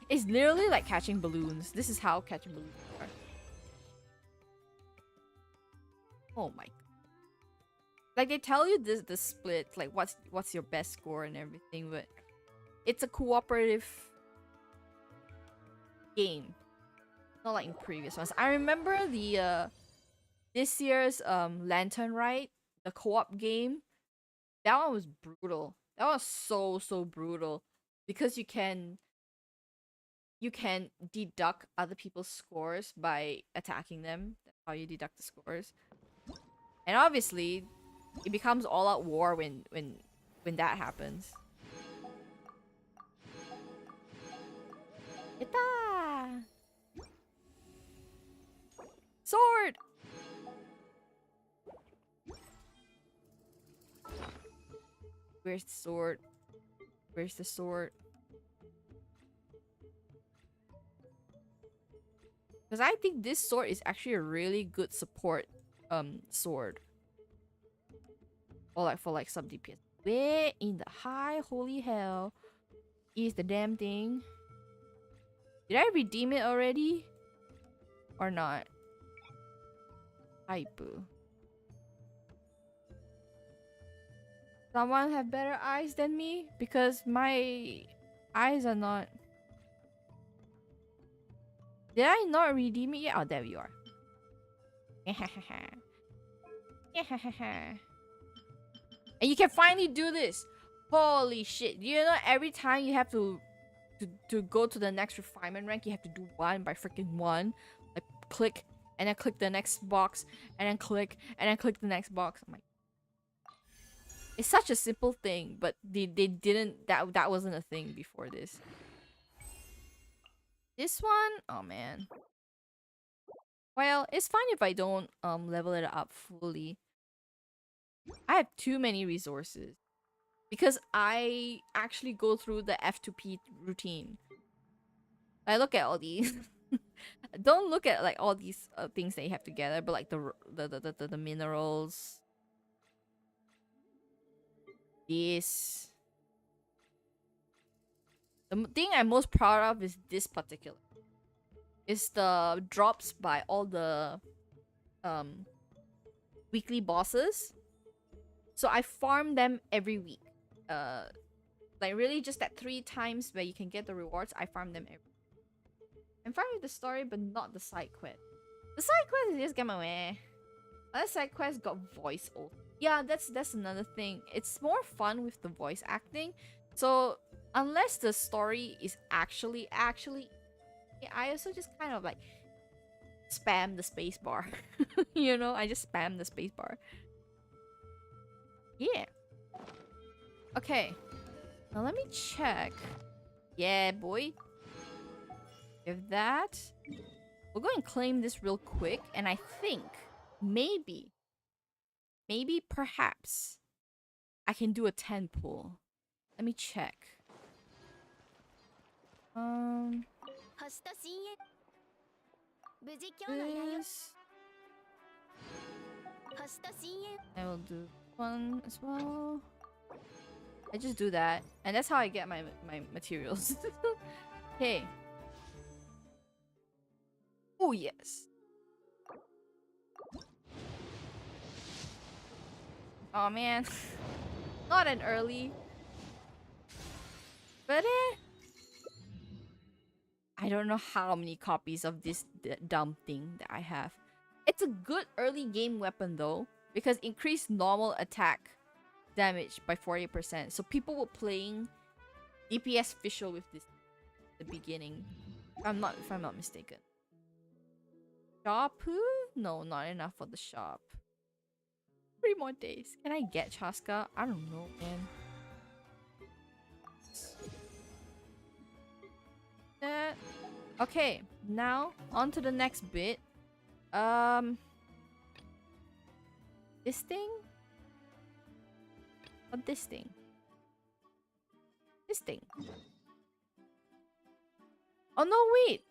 it's literally like catching balloons. This is how catching balloons are. Oh my god. Like they tell you this the split, like what's your best score and everything, but it's a cooperative game. Not like in previous ones. I remember the this year's Lantern Ride, the co-op game. That one was brutal. That was so brutal because you can deduct other people's scores by attacking them. That's how you deduct the scores. And obviously, it becomes all out war when that happens. Ita! Sword! Where's the sword? Where's the sword? Because I think this sword is actually a really good support sword. Or like for like sub DPS. Where in the high holy hell is the damn thing? Did I redeem it already? Or not? Hypu. Someone have better eyes than me? Because my eyes are not... Did I not redeem it yet? Oh, there you are. And you can finally do this. Holy shit. You know, every time you have to go to the next refinement rank, you have to do one by freaking one. Like, click, and then click the next box, and then click the next box. I'm like... It's such a simple thing, but they didn't... That wasn't a thing before this. This one? Oh, man. Well, it's fine if I don't level it up fully. I have too many resources. Because I actually go through the F2P routine. I look at all these. Don't look at like all these things that you have together, but like the minerals. This. The thing I'm most proud of is this particular. It's the drops by all the weekly bosses. So I farm them every week. Like really just that 3 times where you can get the rewards, I farm them every week. I'm fine with the story, but not the side quest. The side quest is just game away. Other side quest got voice ult. Yeah, that's another thing. It's more fun with the voice acting. So unless the story is actually I also just kind of like spam the spacebar. You know, I just spam the spacebar. Yeah. Okay. Now let me check. Yeah, boy. If that, we'll go and claim this real quick, and I think maybe perhaps I can do a 10 pull. Let me check. This. I will do one as well. I just do that, and that's how I get my materials. Okay. Oh yes. Oh man, not an early, but I don't know how many copies of this dumb thing that I have. It's a good early game weapon though, because increased normal attack damage by 40%. So people were playing DPS official with this at the beginning. If I'm not mistaken. Shop? No, not enough for the shop. 3 more days. Can I get Chaska? I don't know, man. Okay, now on to the next bit. This thing? Or this thing? This thing. Oh no, wait.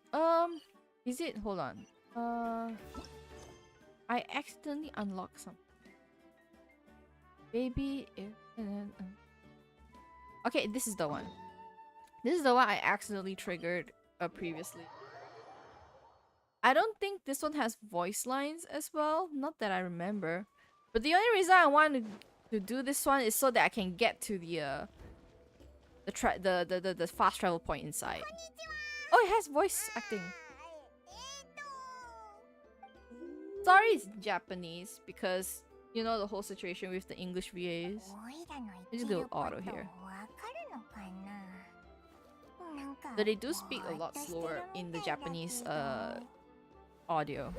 Is it? Hold on. I accidentally unlocked something. Baby, okay, this is the one. This is the one I accidentally triggered previously. I don't think this one has voice lines as well. Not that I remember. But the only reason I wanted to do this one is so that I can get to the fast travel point inside. Oh, it has voice acting. Sorry, it's Japanese because you know the whole situation with the English VAs. Let's go auto here. So they do speak a lot slower in the Japanese audio.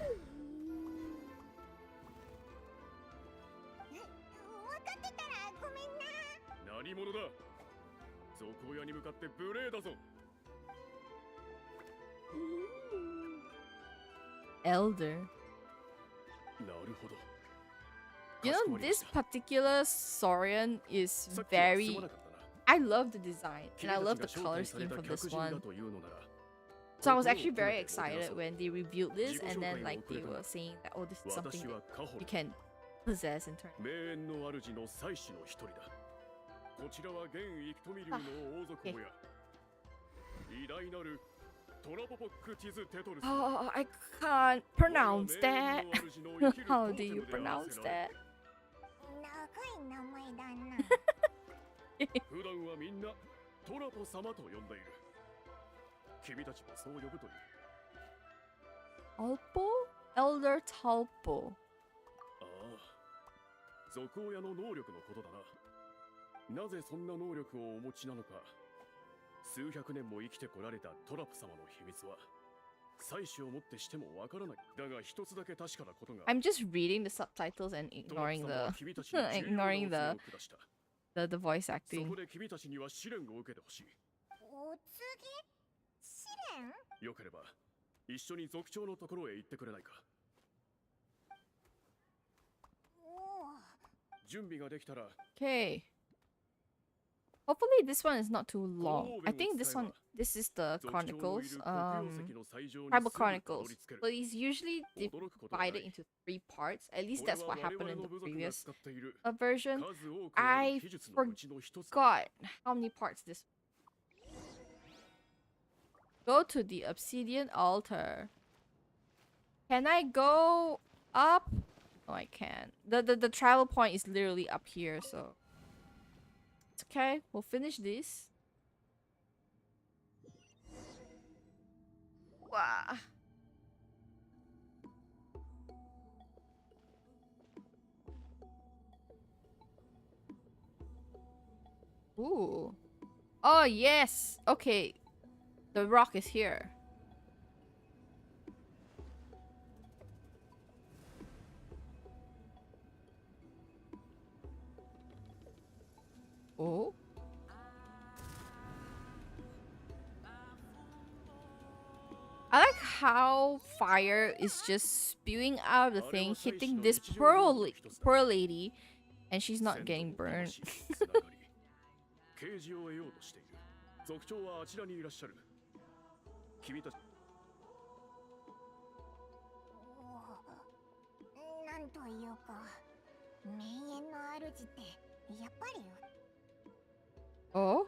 Elder. You know, this particular Saurian is very... I love the design and I love the color scheme for this one. So I was actually very excited when they revealed this and then like they were saying that, oh, this is something that you can possess in turn. Okay. Oh, I can't pronounce that. How do you pronounce that? Talpo? Elder Talpo. 賊親の能力のことだな。なぜそんな能力をお持ちなのか。数百年も生きてこられたトラップ様の秘密は妻子をもってしてもわからない。だが一つだけ確かなことが。I'm just reading the subtitles and ignoring the voice acting. そこで君たちには試練を受けてほしい。お次試練？よければ一緒に族長のところへ行ってくれないか。準備ができたら。Okay. Hopefully this one is not too long. I think this is the Chronicles, Tribal Chronicles. So it's usually divided into 3 parts. At least that's what happened in the previous version. I forgot how many parts this. Go to the obsidian altar. Can I go up? No, I can't. The travel point is literally up here, so it's okay. We'll finish this. Wow. Ooh. Oh yes. Okay. The rock is here. Oh. I like how fire is just spewing out of the thing, hitting this poor lady, and she's not getting burned. 啓示を得ようとしている。族長はあちらにいらっしゃる。君たち。なんというか、名園の主ってやっぱり。Oh?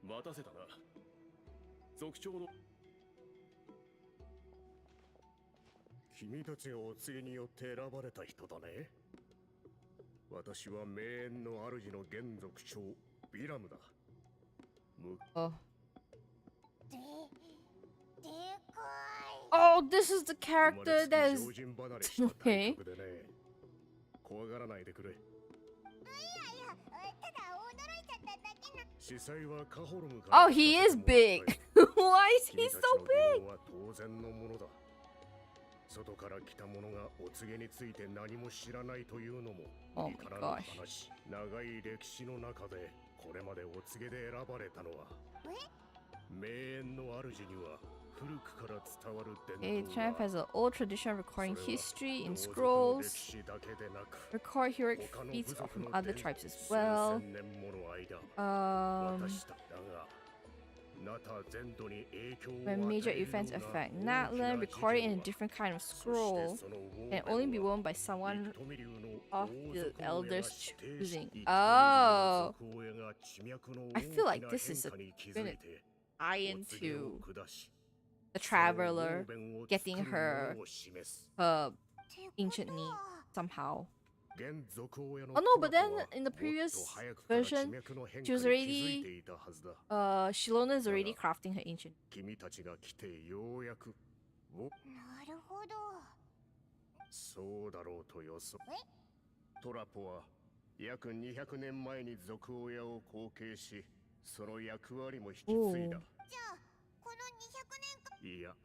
待たせたな。族長の。君たちがお告げによって選ばれた人だね。私は名園の主の現族長ビラムだ。Oh. でかい。Oh, this is the character that is okay. 怖がらないでくれ。いやいや、ただ驚いちゃっただけ Oh, he is big. Why is he so big? 外から来た者がお告げについて何も知らないというのも Oh 理 my からぬ gosh. 話。長い歴史の中でこれまでお告げで選ばれたのは名園の主には古くから伝わる伝 Okay, 統 Triumph が has an old tradition of recording それは history in 同族の scrolls, 歴史だけでなく record heroic 他の feats 部族 from の other 伝 tribes as 数 well. 千年もの間 Um, 渡しただが when major events affect Natlan, recorded in a different kind of scroll, can only be worn by someone of the elders choosing. Oh, I feel like this is gonna tie into the traveler getting her ancient need somehow. Oh no, but then in the previous version, she was already Shilona is already crafting her ancient. 君たちが来てようやくおなるほど。そうだろうと予想トラポは約200年前に族親を後継しその役割も引き継いだじゃあこの200年間いや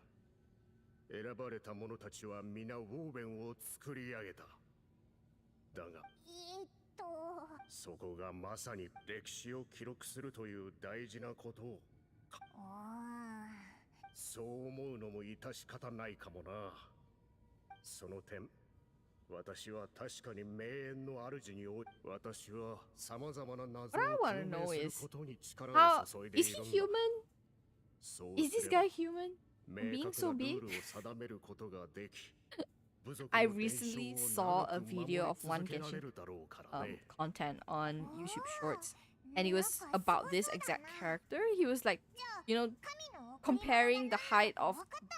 選ばれた者たちは皆ウォーベンを作り上げただがそこがまさに歴史を記録するという大事なことをそう思うのも致し方ないかもなその点私は確かに名園の主に私は様々な謎を What I 究 wanna know 明する is ことに力を how 注いでい is る he んだ human? そう Is す this れば guy human? 明 being 確 so なル big? ールを定めることができ I recently saw a video of one Genshin content on YouTube Shorts, and it was about this exact character. He was like, you know, comparing the height of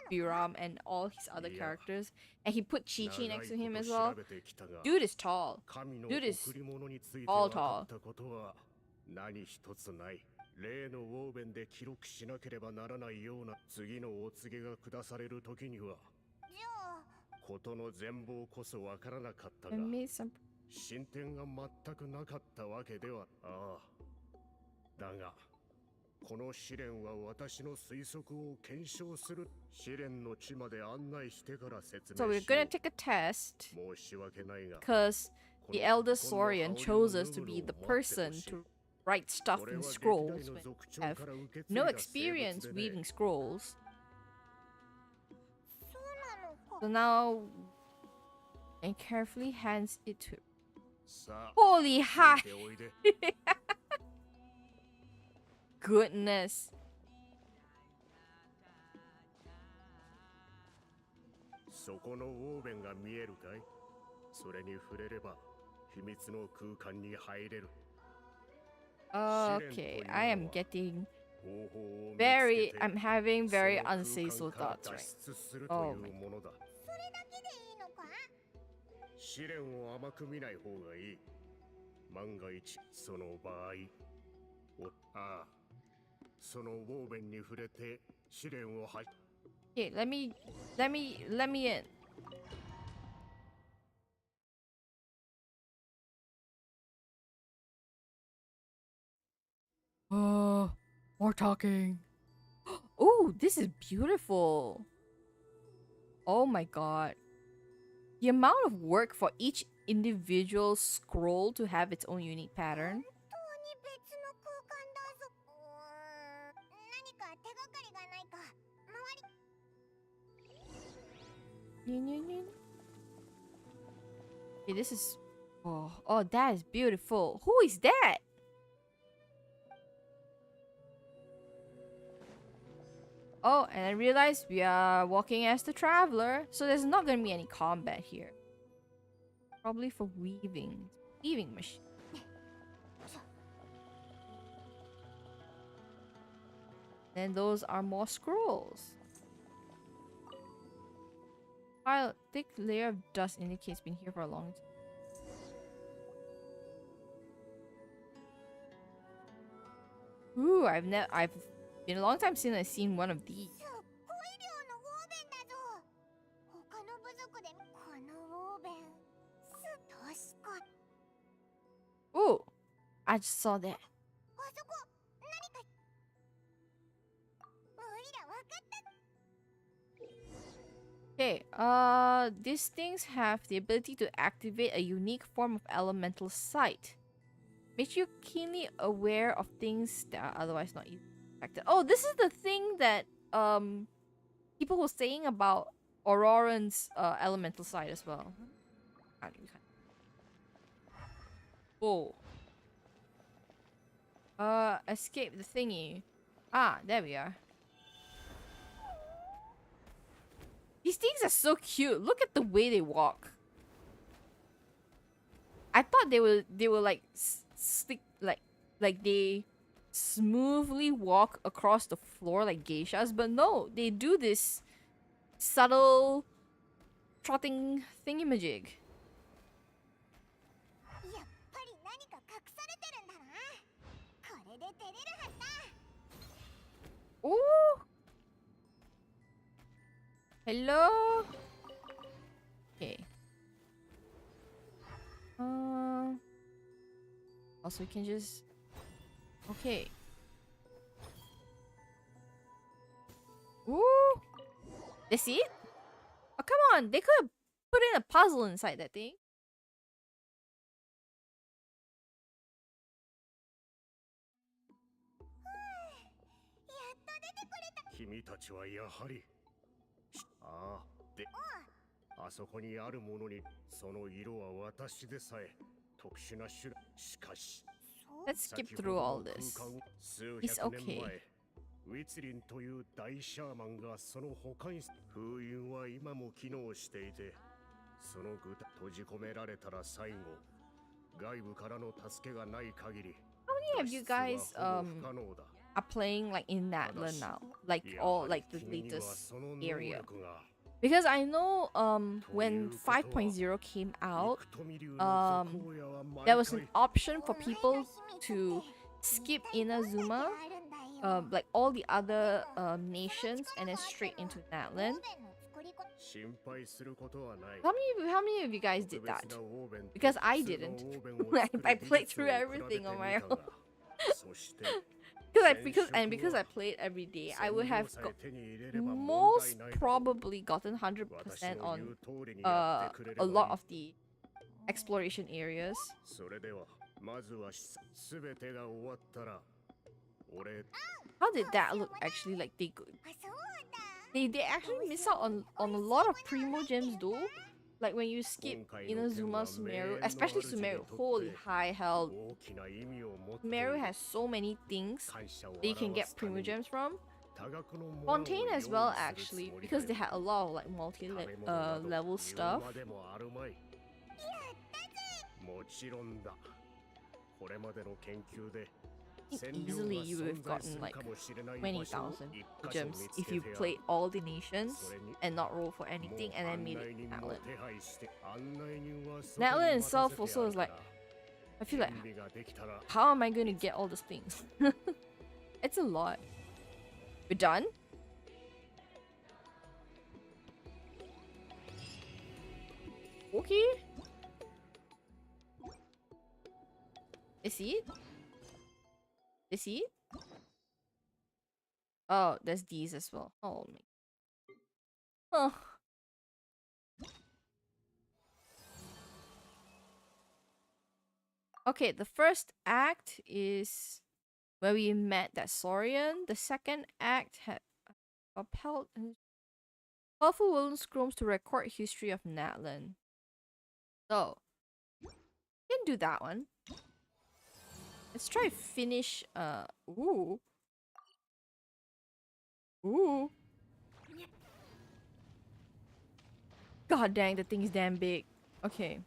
Biram and all his other characters, and he put Chi-Chi next to him as well. Dude is tall. Dude is tall. 何一つない例のウォーベンで記録しなければならないような次のお告げが下される時にはことの全貌こそわからなかったが I made some 進展が全くなかったわけではああだがこの試練は私の推測を検証する試練の地まで案内してから説 So 明 we're しよ gonna う take a test 申し訳ないが because the elder Saurian chose us to be the person to write stuff in scrolls when we have no experience weaving scrolls. So now, and carefully hands it to. さあ Holy つ hi! いておいで Goodness. そこのウォーベンが見えるかいそれに触れれば秘密の空間に入れる Okay, I am getting 方法を見つけ very. て I'm having その very 空間 unstable から thoughts 脱 right. 出すると Oh いう my ものだそれだけでいいのか試練を甘く見ない方がいい万が一その場合ああそのウォーベンに触れて試練を発 Okay, let me in. More talking. Oh, this is beautiful. Oh my god. The amount of work for each individual scroll to have its own unique pattern. 本当に別の空間だぞ何か手がかりがないか周り Okay, this is. Oh, that is beautiful. Who is that? Oh, and I realized we are walking as the traveler, so there's not gonna be any combat here. Probably for weaving. Weaving machine. Then those are more scrolls. While thick layer of dust indicates been here for a long time. Ooh, I've been a long time since I've seen one of these. すっごい量のウォーベンだぞ他の部族でこのウォーベン確か Ooh, I just saw that. あそこ何かおいらわかった。 Okay, these things have the ability to activate a unique form of elemental sight. Makes you keenly aware of things that are otherwise not easily detected. Oh, this is the thing that people were saying about Auroran's elemental sight as well. Oh. Escape the thingy. Ah, there we are. These things are so cute. Look at the way they walk. I thought they were like stick like they smoothly walk across the floor like geishas, but no, they do this subtle trotting thingamajig. やっぱり何か隠されてるんだな。これで出れるはずだ。 Ooh. Hello. Okay. Also, we can just. Okay. Ooh. They see it? Oh, come on. They could have put in a puzzle inside that thing. やっと出てくれた。君たちはやはり。ああ、で、あそこにあるものにその色は私でさえ特殊な種類。しかし、 Let's skip through all this. 数 It's 百年 okay. 前、ウィツリンという大シャーマンがその保管室封印は今も機能していて、その具体閉じ込められたら最後、外部からの助けがない限り、 How many of you guys are playing like in Natlan now? Like all like the latest area? Because I know when 5.0 came out, there was an option for people to skip Inazuma, like all the other nations, and then straight into Natlan. How many of you guys did that? Because I didn't. I played through everything on my own. Because I played every day, I would have most probably gotten 100% on a lot of the exploration areas. How did that look actually? Like they actually miss out on a lot of primo gems though. Like when you skip Inazuma Sumeru, especially Sumeru, holy high hell. Sumeru has so many things that you can get primo gems from. Fontaine as well actually, because they had a lot of like multi-level stuff. I think easily you would have gotten like 20,000 gems if you played all the nations and not roll for anything and then made it Natlan. Natlan itself also is like, I feel like, how am I going to get all these things? It's a lot. We're done? Okay. Is it? Is he? Oh, there's these as well. Oh my. Oh. Okay, the first act is where we met that Saurian. The second act had upheld powerful wooden scrolls to record history of Natlan. So, we can do that one. Let's try to finish, ooh. Ooh. God dang, the thing's damn big. Okay.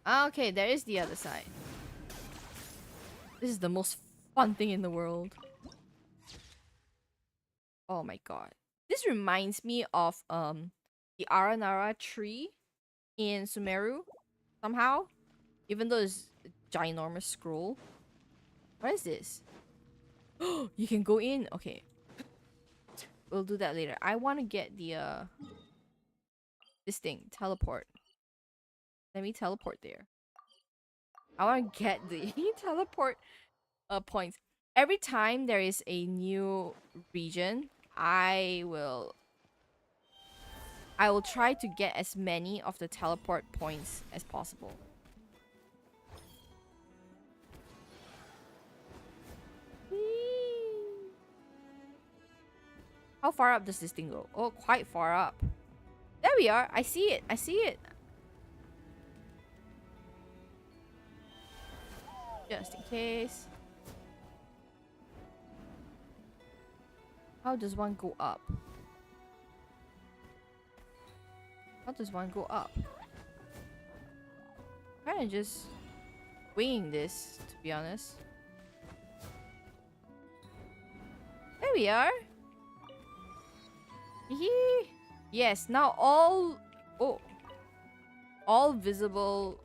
Okay, there is the other side. This is the most fun thing in the world. Oh my god. This reminds me of, the Aranara tree in Sumeru, somehow. Even though it's ginormous scroll. What is this? You can go in. Okay, we'll do that later. I want to get the this thing, teleport. Let me teleport there. I want to get the teleport points. Every time there is a new region, I will try to get as many of the teleport points as possible. How far up does this thing go? Oh, quite far up. There we are. I see it. I see it. Just in case. How does one go up? How does one go up? Kind of just winging this, to be honest. There we are. Hee. Yes, now all visible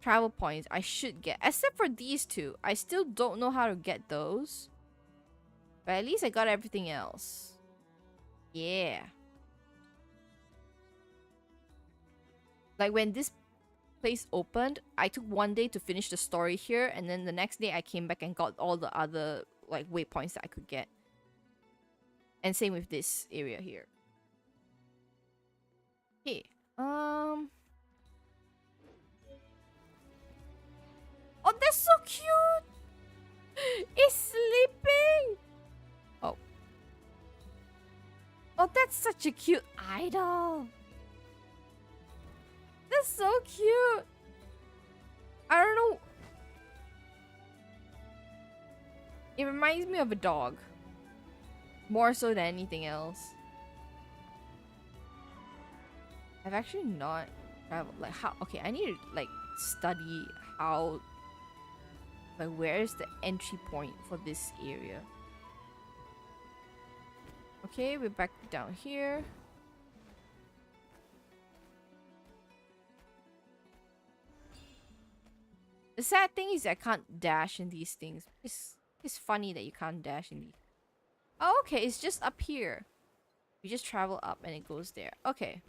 travel points I should get, except for these two. I still don't know how to get those, but at least I got everything else. Yeah. Like when this place opened, I took one day to finish the story here, and then the next day I came back and got all the other like waypoints that I could get. And same with this area here. Okay. Oh, that's so cute! It's sleeping! Oh. Oh, that's such a cute idol! That's so cute! I don't know. It reminds me of a dog. More so than anything else. I've actually not traveled. Like, how? Okay, I need to, like, study how. Like, where is the entry point for this area? Okay, we're back down here. The sad thing is I can't dash in these things. It's funny that you can't dash in these. Oh, okay, it's just up here. You just travel up and it goes there. Okay.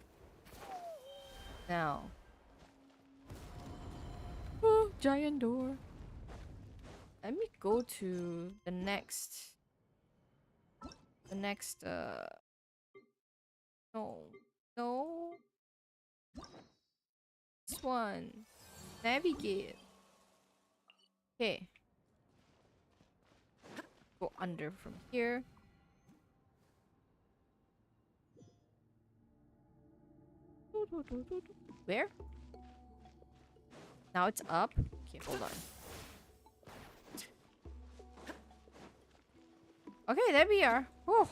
Now. Oh, giant door. Let me go to the next... No. No. This one. Navigate. Okay. Go under from here. Where? Now it's up. Okay, hold on. Okay, there we are. Oh.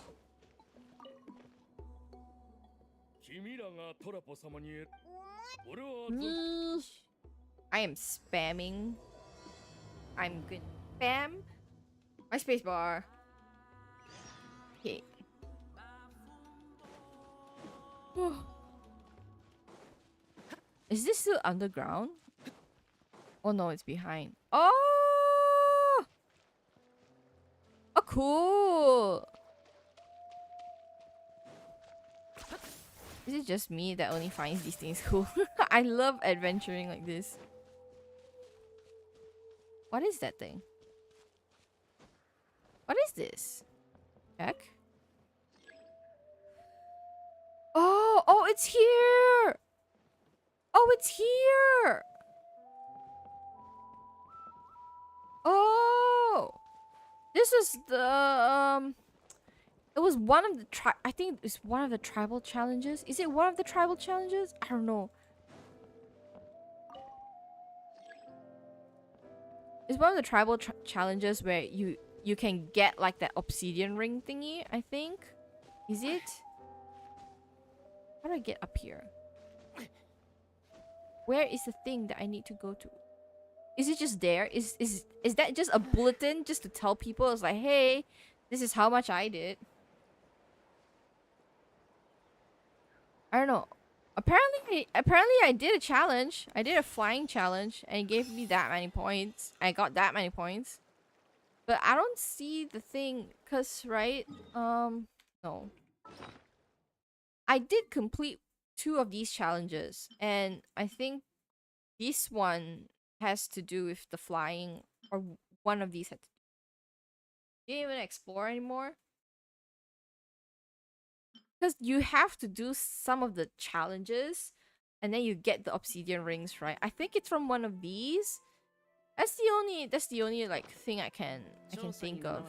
Me. I am spamming. I'm good. Spam my spacebar. Okay. Oh. Is this still underground? Oh no, it's behind. Oh! Oh, cool! Is it just me that only finds these things cool? I love adventuring like this. What is that thing? What is this? Check. Oh! Oh, it's here! Oh, it's here! Oh! This is the it was one of the I think it's one of the tribal challenges. Is it one of the tribal challenges? I don't know. It's one of the tribal challenges where you can get like that obsidian ring thingy, I think. Is it? How do I get up here? Where is the thing that I need to go to? Is it just there? Is that just a bulletin just to tell people? It's like, hey, this is how much I did. I don't know. Apparently I did a challenge. I did a flying challenge and it gave me that many points. I got that many points. But I don't see the thing, cause right? No. I did complete 2 of these challenges, and I think this one has to do with the flying, or one of these had to. You didn't even explore anymore because you have to do some of the challenges, and then you get the obsidian rings, right? I think it's from one of these. That's the only like thing I can think of.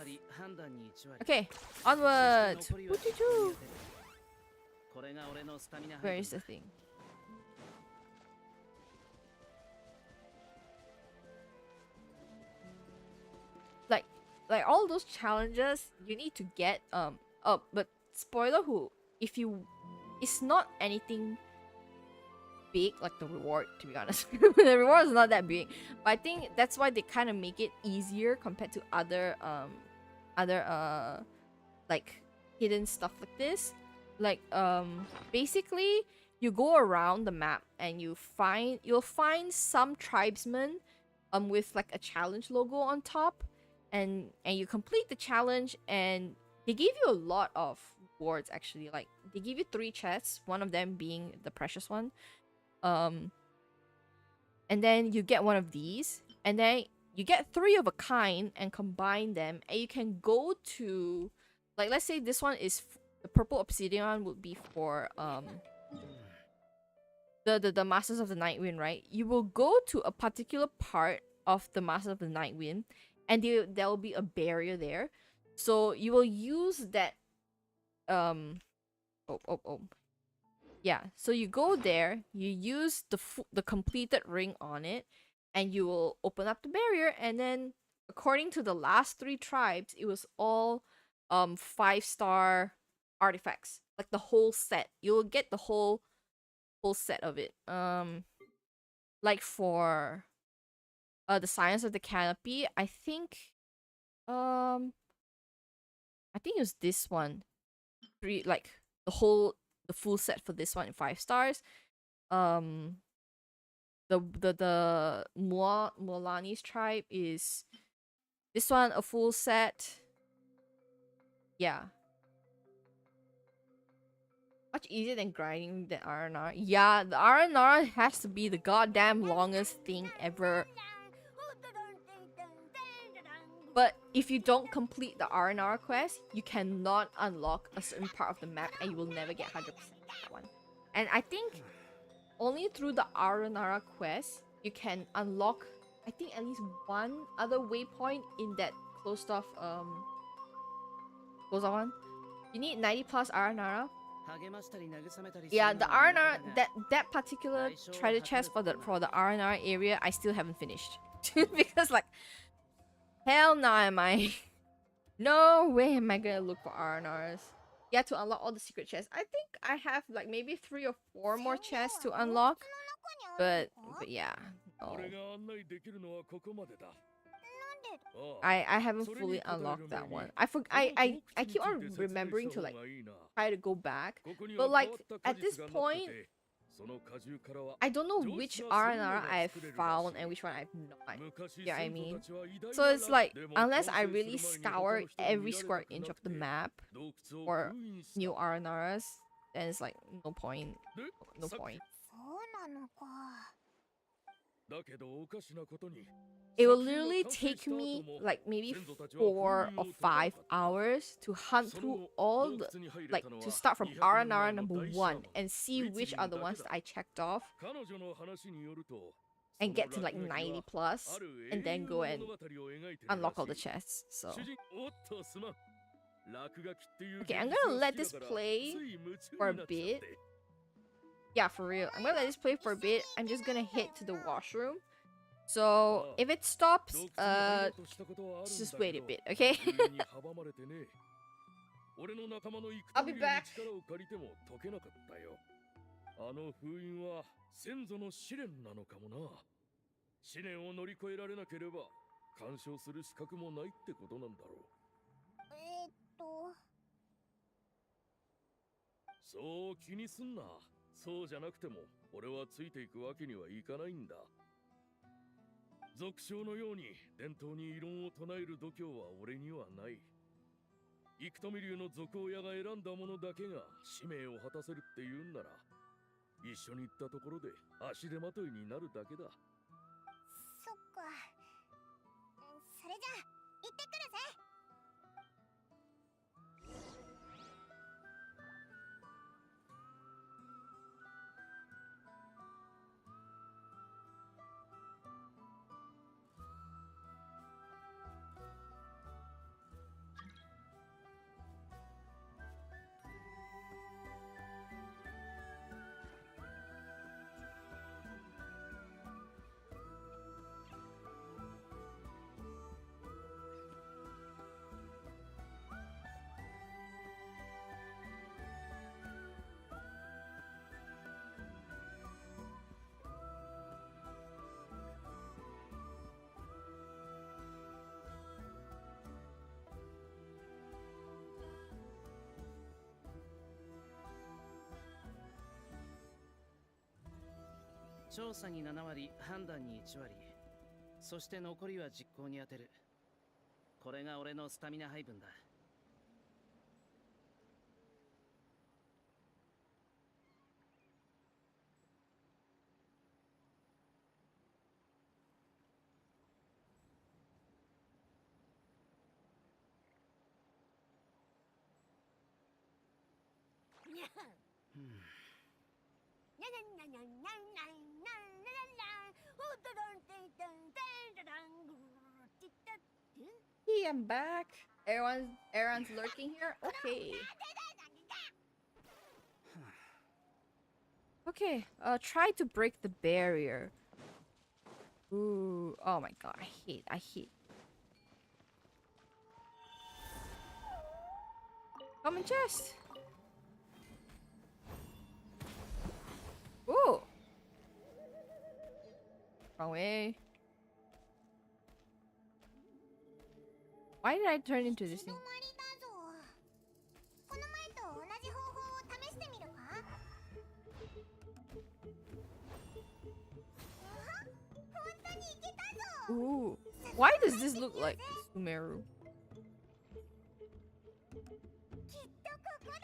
Okay, onward. Woo-choo-choo. Where is the thing? Like all those challenges you need to get but spoiler who, if you, it's not anything big like the reward, to be honest. The reward is not that big, but I think that's why they kind of make it easier compared to other like hidden stuff like this. Like basically you go around the map and you'll find some tribesmen with like a challenge logo on top, and you complete the challenge, and they give you a lot of rewards. Actually, like they give you 3 chests, one of them being the precious one. And then you get one of these, and then you get 3 of a kind and combine them, and you can go to, like, let's say this one is the purple obsidian one would be for the Masters of the Night Wind, right? You will go to a particular part of the Masters of the Night Wind, and there will be a barrier there. So you will use that yeah, so you go there, you use the completed ring on it, and you will open up the barrier, and then according to the last 3 tribes, it was all 5-star artifacts. Like the whole set. You'll get the whole set of it. Like for the Science of the Canopy, I think it was this one. 3, like the full set for this one in 5 stars. The Molani's tribe is this one, a full set. Yeah. Much easier than grinding the R&R. Yeah, the R&R has to be the goddamn longest thing ever. But if you don't complete the R&R quest, you cannot unlock a certain part of the map, and you will never get 100% that one. And I think only through the R&R quest you can unlock, I think, at least one other waypoint in that closed off one. You need 90 plus R&R. Yeah, the R&R, that particular treasure chest for the R&R area, I still haven't finished. Because like, hell no am I. No way am I gonna look for R&Rs. Yeah, to unlock all the secret chests. I think I have like maybe 3 or 4 more chests to unlock. But yeah, no. I haven't fully unlocked that one. I keep on remembering to like try to go back. But like at this point, I don't know which R&R I've found and which one I've not. You know what I mean? So it's like, unless I really scour every square inch of the map for new R&Rs, then it's like no point. No point. It will literally take me like maybe 4 or 5 hours to hunt through all the, like, to start from R&R number 1 and see which are the ones that I checked off and get to like 90 plus, and then go and unlock all the chests. So okay, I'm gonna let this play for a bit. Yeah, for real, I'm gonna let this play for a bit. I'm just gonna head to the washroom. So if it stops, just wait a bit, okay? I'll be back. あの封印は先祖の試練なのかもな。試練を乗り越えられなければ干渉する資格もないってことなんだろう。そう気にすんな。そうじゃなくても俺はついていくわけにはいかないんだ。俗称のように伝統に異論を唱える度胸は俺にはない。幾富流の賊親が選んだ者だけが使命を果たせるって言うんなら、一緒に行ったところで足手まといになるだけだ。そか。それじゃあ行ってくるぜ。調査に7割、判断に1割。そして残りは実行に充てる。これが俺のスタミナ配分だ。にゃん。にゃにゃにゃにゃにゃにゃにゃにゃにゃにゃ。おどろんてんてんてんてんてんてん。 Hey, I'm back. Everyone's lurking here. Okay. Okay. Try to break the barrier. Ooh. Oh my god. I hate. Common chest. Ooh. Wrong way. Why did I turn into this thing? この前と同じ方法を試してみるか？本当にいけたぞ。 Ooh. Why does this look like Sumeru? きっとここだ。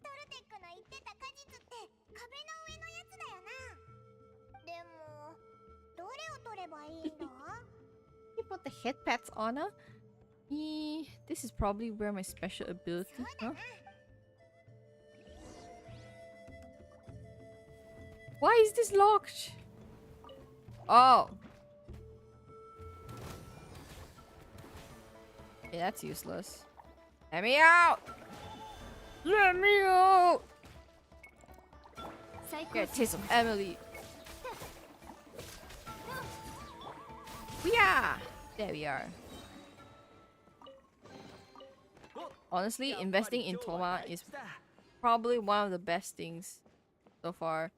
トルテックの言ってた果実って壁の上のやつだよな。でもどれを取ればいいんだ？ You put the head pats on her? This is probably where my special ability, huh? Why is this locked? Oh. Okay, that's useless. Let me out! Let me out! Get a taste of Emily. Yeah! There we are. Honestly, investing in Toma is probably one of the best things so far.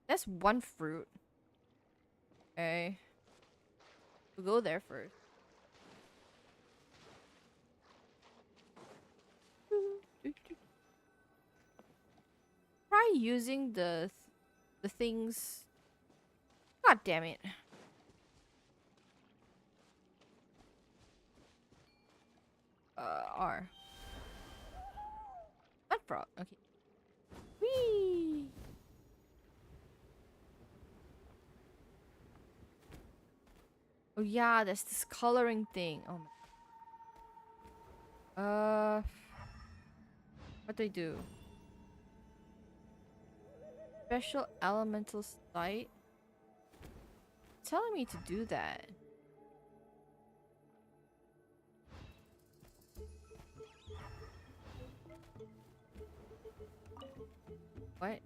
That's one fruit. Okay. We'll go there first. Try using the things. God damn it. R. Not frog. Okay. Whee! Oh yeah, there's this coloring thing. Oh my. What do I do? Special elemental sight? It's telling me to do that. What?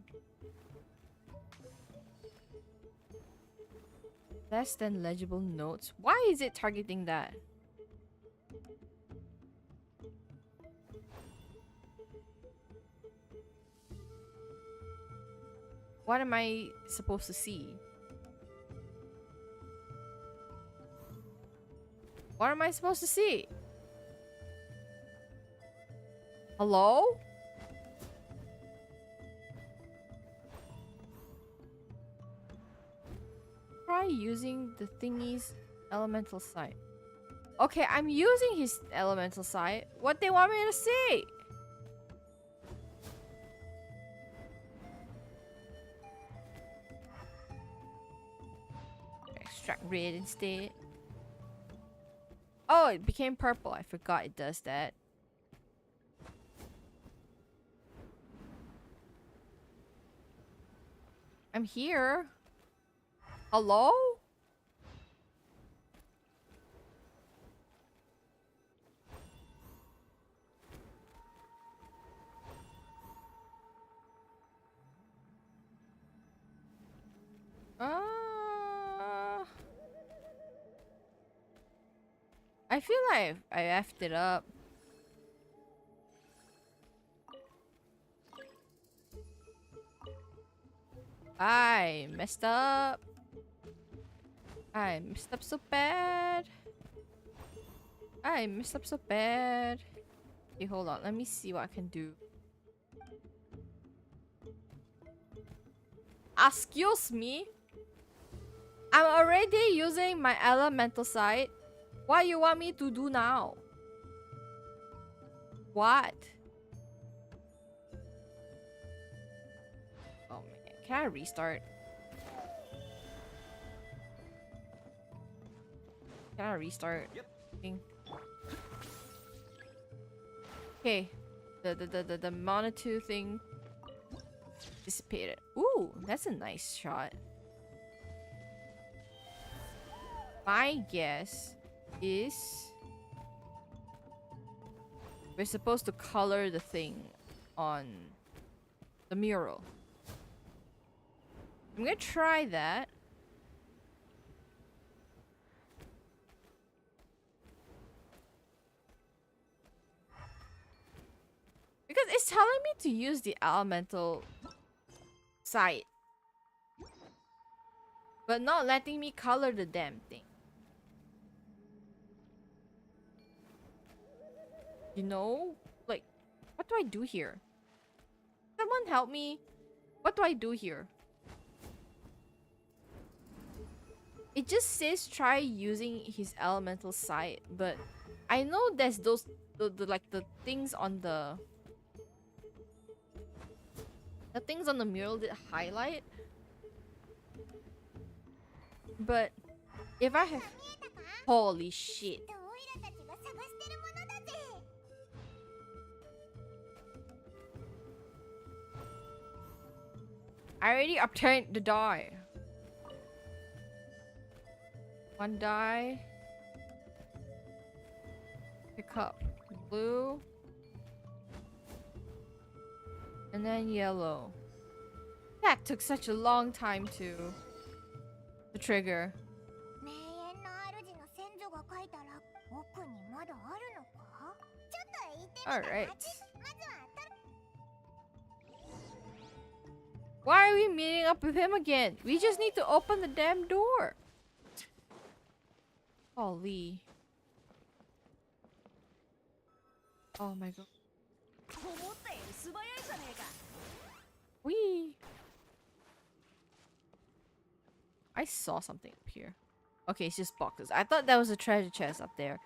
Less than legible notes. Why is it targeting that? What am I supposed to see? What am I supposed to see? Hello? Try using the thingy's elemental sight. Okay, I'm using his elemental sight. What they want me to see? red instead. Oh, it became purple. I forgot it does that. I'm here. Hello? I feel like I effed it up. I messed up. I messed up so bad. I messed up so bad. Okay, hold on. Let me see what I can do. Excuse me? I'm already using my elemental sight. What you want me to do now? What? Oh man, can I restart? Can I restart? Yep. Okay, the Monitou thing dissipated. Ooh, that's a nice shot. My guess is we're supposed to color the thing on the mural. I'm gonna try that. Because it's telling me to use the elemental sight, but not letting me color the damn thing. You know? Like, what do I do here? Someone help me. What do I do here? It just says try using his elemental sight, but I know there's those like the things on the things on the mural that highlight. But if I have holy shit. I already obtained the die. One die. Pick up blue. And then yellow. That took such a long time to trigger. Alright. Why are we meeting up with him again? We just need to open the damn door. Holy. Oh my god. Wee. I saw something up here. Okay, it's just boxes. I thought that was a treasure chest up there.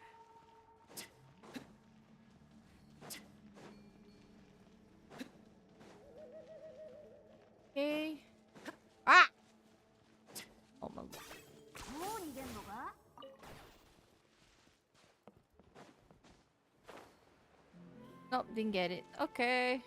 Okay. Ah! Oh my god. Nope, didn't get it. Okay.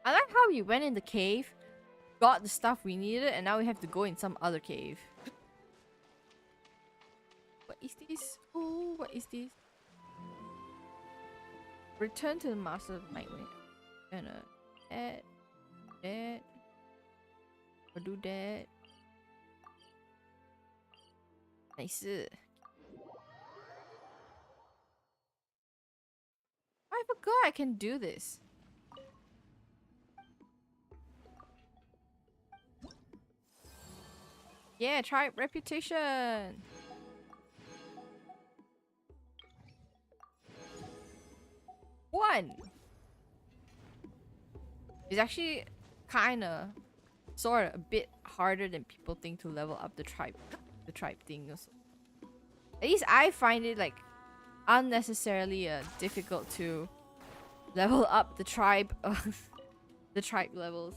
I like how we went in the cave, got the stuff we needed, and now we have to go in some other cave. What is this? Oh, what is this? Return to the master of my way. Gonna that, or do that. Nice. I forgot I can do this. Yeah, try reputation. One. It's actually kinda, sorta, a bit harder than people think to level up the tribe thing. Also. At least I find it like unnecessarily difficult to level up the tribe the tribe levels.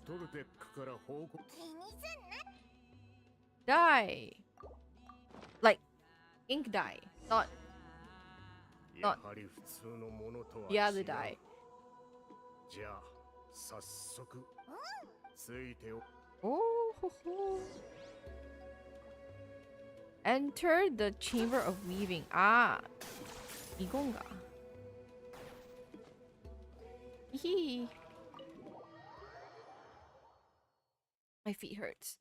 トルテックから報告。気にすんな。 Dye. Like ink dye, not やはり普通のものとは the 違う。 other dye. じゃあ早速ついてお。 Oh, ho, ho. Enter the chamber of weaving. Ah, 이건가? Hee. My feet hurts.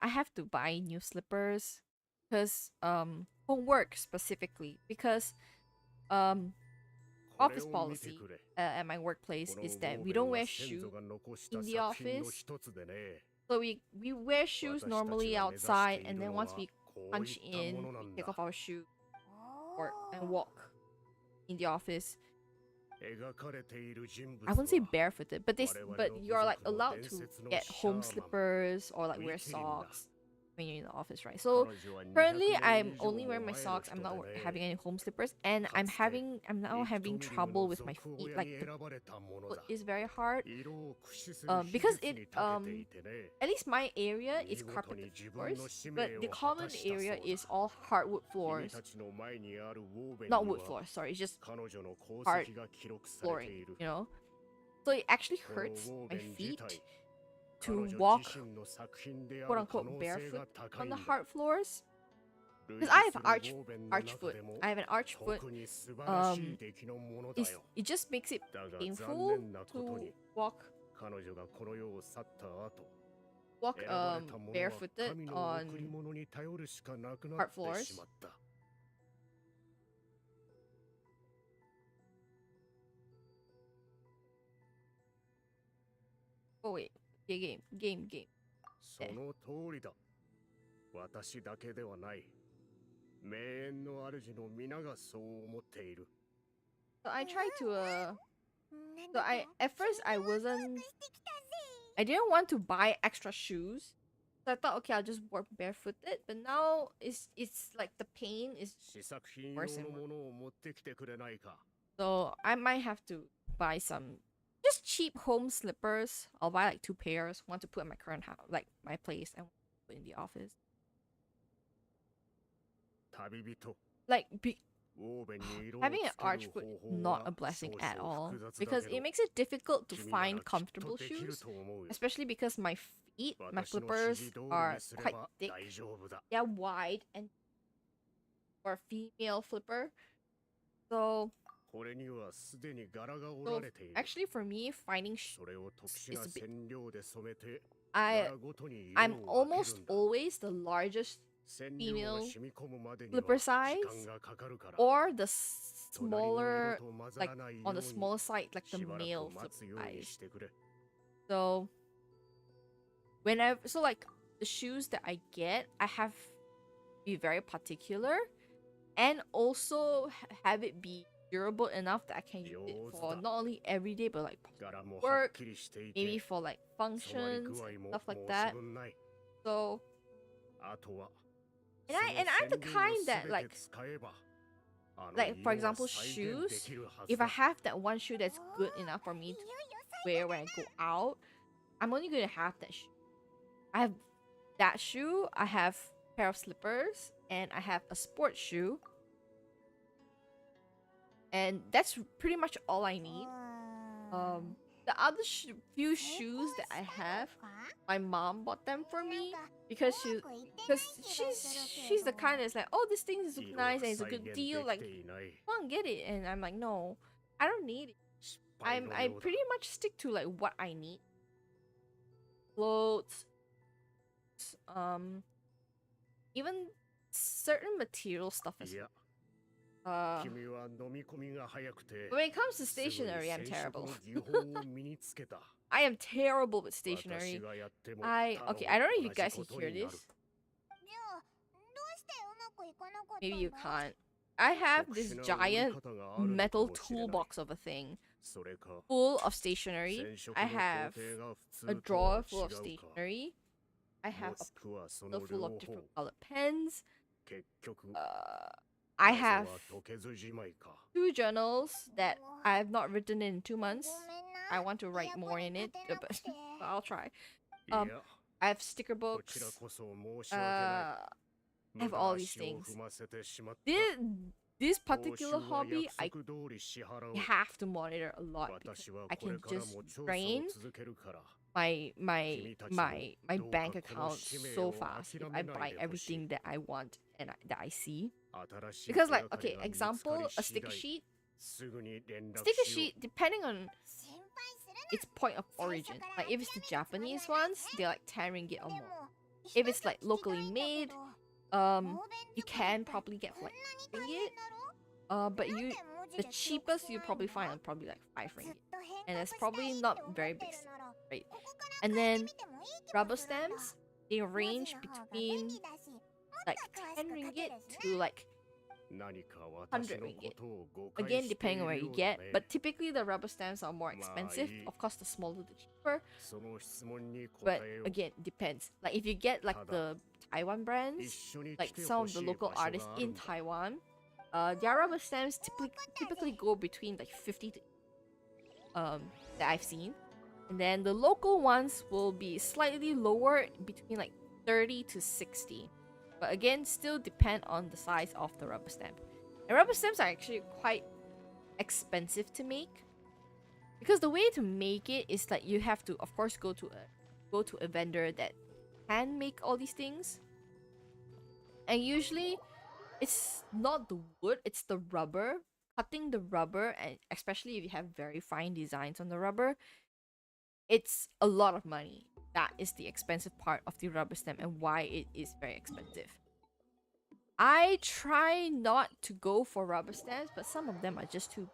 I have to buy new slippers because homework specifically because office これを見て policy くれ。 at my workplace この is that ウォー we ベン don't は wear 先 shoes 祖が残した in the 作品の office. 一つでね。 So we wear shoes 私たち normally が目指して outside いる and の then は once we こう punch いったも in, のな we ん take だ。 off our shoe and walk in the office. 描かれている人物 I wouldn't say は barefooted, but you're like allowed to get home slippers or like wear 見ているんだ。 socks when you're in the office, right? So 彼女は200 currently 年 I'm 以上 only も wearing my 前の socks. I'm 人 not でね。 having any home slippers, and かつて I'm now リクト having ミルム trouble の with my 続 feet. 親 Like に the 選ばれたもの foot だ。 is very hard. 色を駆使する Because 技術 it に長けていてね。 at least my area is 見事に carpeted 自分の floors, 使 but 命 the を果 common たしたそう area だ。 is all hardwood 君 floors. たちの前にあるウォーベン Not に wood は floors, sorry, it's just 彼女の功 hard 績が記録されて flooring, いる。 you know? So it actually この hurts ウォー my ベン自 feet 体、 to 彼女 walk 自身の作品であ quote る可 unquote 能性 barefoot が高 on い the んだ。 hard floors. 類 Because 似 I す have る arch ウォーベンの arch 中 foot. でも I have an arch foot. 特に素晴らしい出来のものだ It よ。 just makes it だが残 painful 念なこと to に、 walk 彼女がこの世を去った後、 walk 選ばれたものは barefooted 神の贈り on 物に頼るしかなくな hard って floors. しまった。oh wait, game. その通りだ。私だけではない。名園の主の皆がそう思っている。 So I tried to なん so だか at first I ワクワ wasn't クしてきたぜ。 I didn't want to buy extra shoes. So I thought okay, I'll just walk barefooted, but now it's like the pain is 試作品用のものを持ってきてくれないか。 so I might have to buy some just cheap home slippers. I'll buy like 2 pairs, one to put in my current house, like my place, and one to put in the office. 旅人、 Like ウォーベンに色を having an つけ arch る foot 方 is 法 not は a blessing 少 at 々 all 複雑だ because け it ど、 makes it difficult to 君なら find きっと comfortable できる shoes, と思うよ。 especially because my feet, my 私の flippers 指示通り are にすれ quite ば thick. 大丈夫だ。 They're wide and for a female flipper. So これにはすでに柄が折られている。 actually for me finding それを特殊な it's a bit- 染料で染めて、 I 柄ごとに色 I'm を分け almost るんだ。 always the largest 染料が female 染み込むまでには flipper 時 size 間がかかるから。 or the 隣の smaller 色と混ざ like らないよ on う the に smaller side like the しばら male く待 flipper つように size. してくれ。 So whenever so like the shoes that I get, I have to be very particular and also have it be durable enough that I can use it for not only every day but like 柄もはっ work, きりしてい maybe て、 for like 染まり functions, 具合も stuff like 申 that. し分ない。 So あとは、 and I'm the kind that like 使えば、あの like for 色は example 再現で shoes, きるはず if I だ。 have that one shoe that's good enough for me い to よいよ wear when I go out, I'm only gonna have that shoe. I have that shoe, I have a pair of slippers, and I have a sports shoe. And that's pretty much all I need. The other few shoes that I have, my mom bought them for me because she's the kind that's like, oh, this thing is look nice and it's a good deal. Like, come on, get it. And I'm like, no, I don't need it. I pretty much stick to like what I need. Clothes, even certain material stuff as いや、 well. 君は飲み込みが早くて、 When it comes to すぐに stationery, I'm 染色 terrible. の技法を身につけた。 I am terrible with 私 stationery. がやっても Okay, I don't know if you 同じ guys can こと hear になる。 this. じゃあどうしてうまくいかなかったんだ Maybe you can't. I have 特 this 殊な折り giant 方があるのか metal もしれない。 toolbox of a thing それか、 full of stationery. 染色 I の工 have 程が普 a 通とは drawer full of 違うか。 stationery. I have もしくはそ a の full 両 of 方。 different colored pens. I have 2 journals that I have not written in 2 months. I want to write more in it, but I'll try. Um, I have sticker books. I have all these things. This particular hobby, I have to monitor a lot because I can just drain my bank account so fast if I buy everything that I want and that I see. Because like, okay, example, a sticker sheet. Sticker sheet, depending on its point of origin. Like if it's the Japanese ones, they're like 10 ringgit or more. If it's like locally made, you can probably get for like ringgit. But the cheapest you probably find are probably like 5 ringgit. And it's probably not very big, right? And then rubber stamps, they range between like 10 ringgit to like 100 ringgit. Again, depending on where you get, but typically the rubber stamps are more expensive. Of course, the smaller the cheaper. But again, depends. Like if you get like the Taiwan brands, like some of the local artists in Taiwan, their rubber stamps typically go between like 50 to that I've seen. And then the local ones will be slightly lower, between like 30 to 60. But again, still depend on the size of the rubber stamp. And rubber stamps are actually quite expensive to make. Because the way to make it is that you have to, of course, go to a vendor that can make all these things. And usually, it's not the wood, it's the rubber. Cutting the rubber, and especially if you have very fine designs on the rubber, it's a lot of money. That is the expensive part of the rubber stamp and why it is very expensive. I try not to go for rubber stamps, but some of them are just too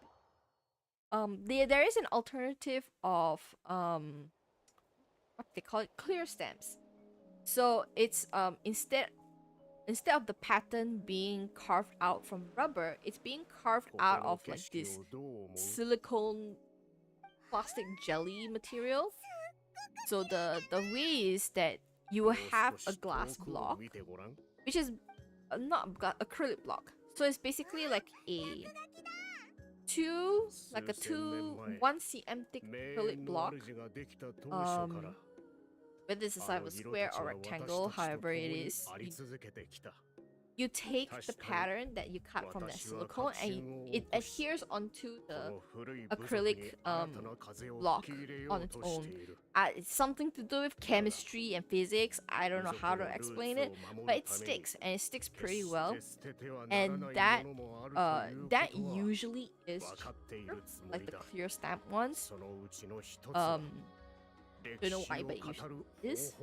big. There is an alternative of what they call it, clear stamps. So it's instead of the pattern being carved out from rubber, it's being carved out of like this silicone plastic jelly material. So the way is that you will have a glass block, which is not acrylic block. So it's basically like a 1 cm thick acrylic block. Whether it's the size of a square or rectangle, however it is, you take the pattern that you cut from that silicone and it adheres onto the acrylic block on its own. It's something to do with chemistry and physics. I don't know how to explain it, but it sticks, and it sticks pretty well. And that usually is cheaper, like the clear stamp ones. Don't know why, but it usually is.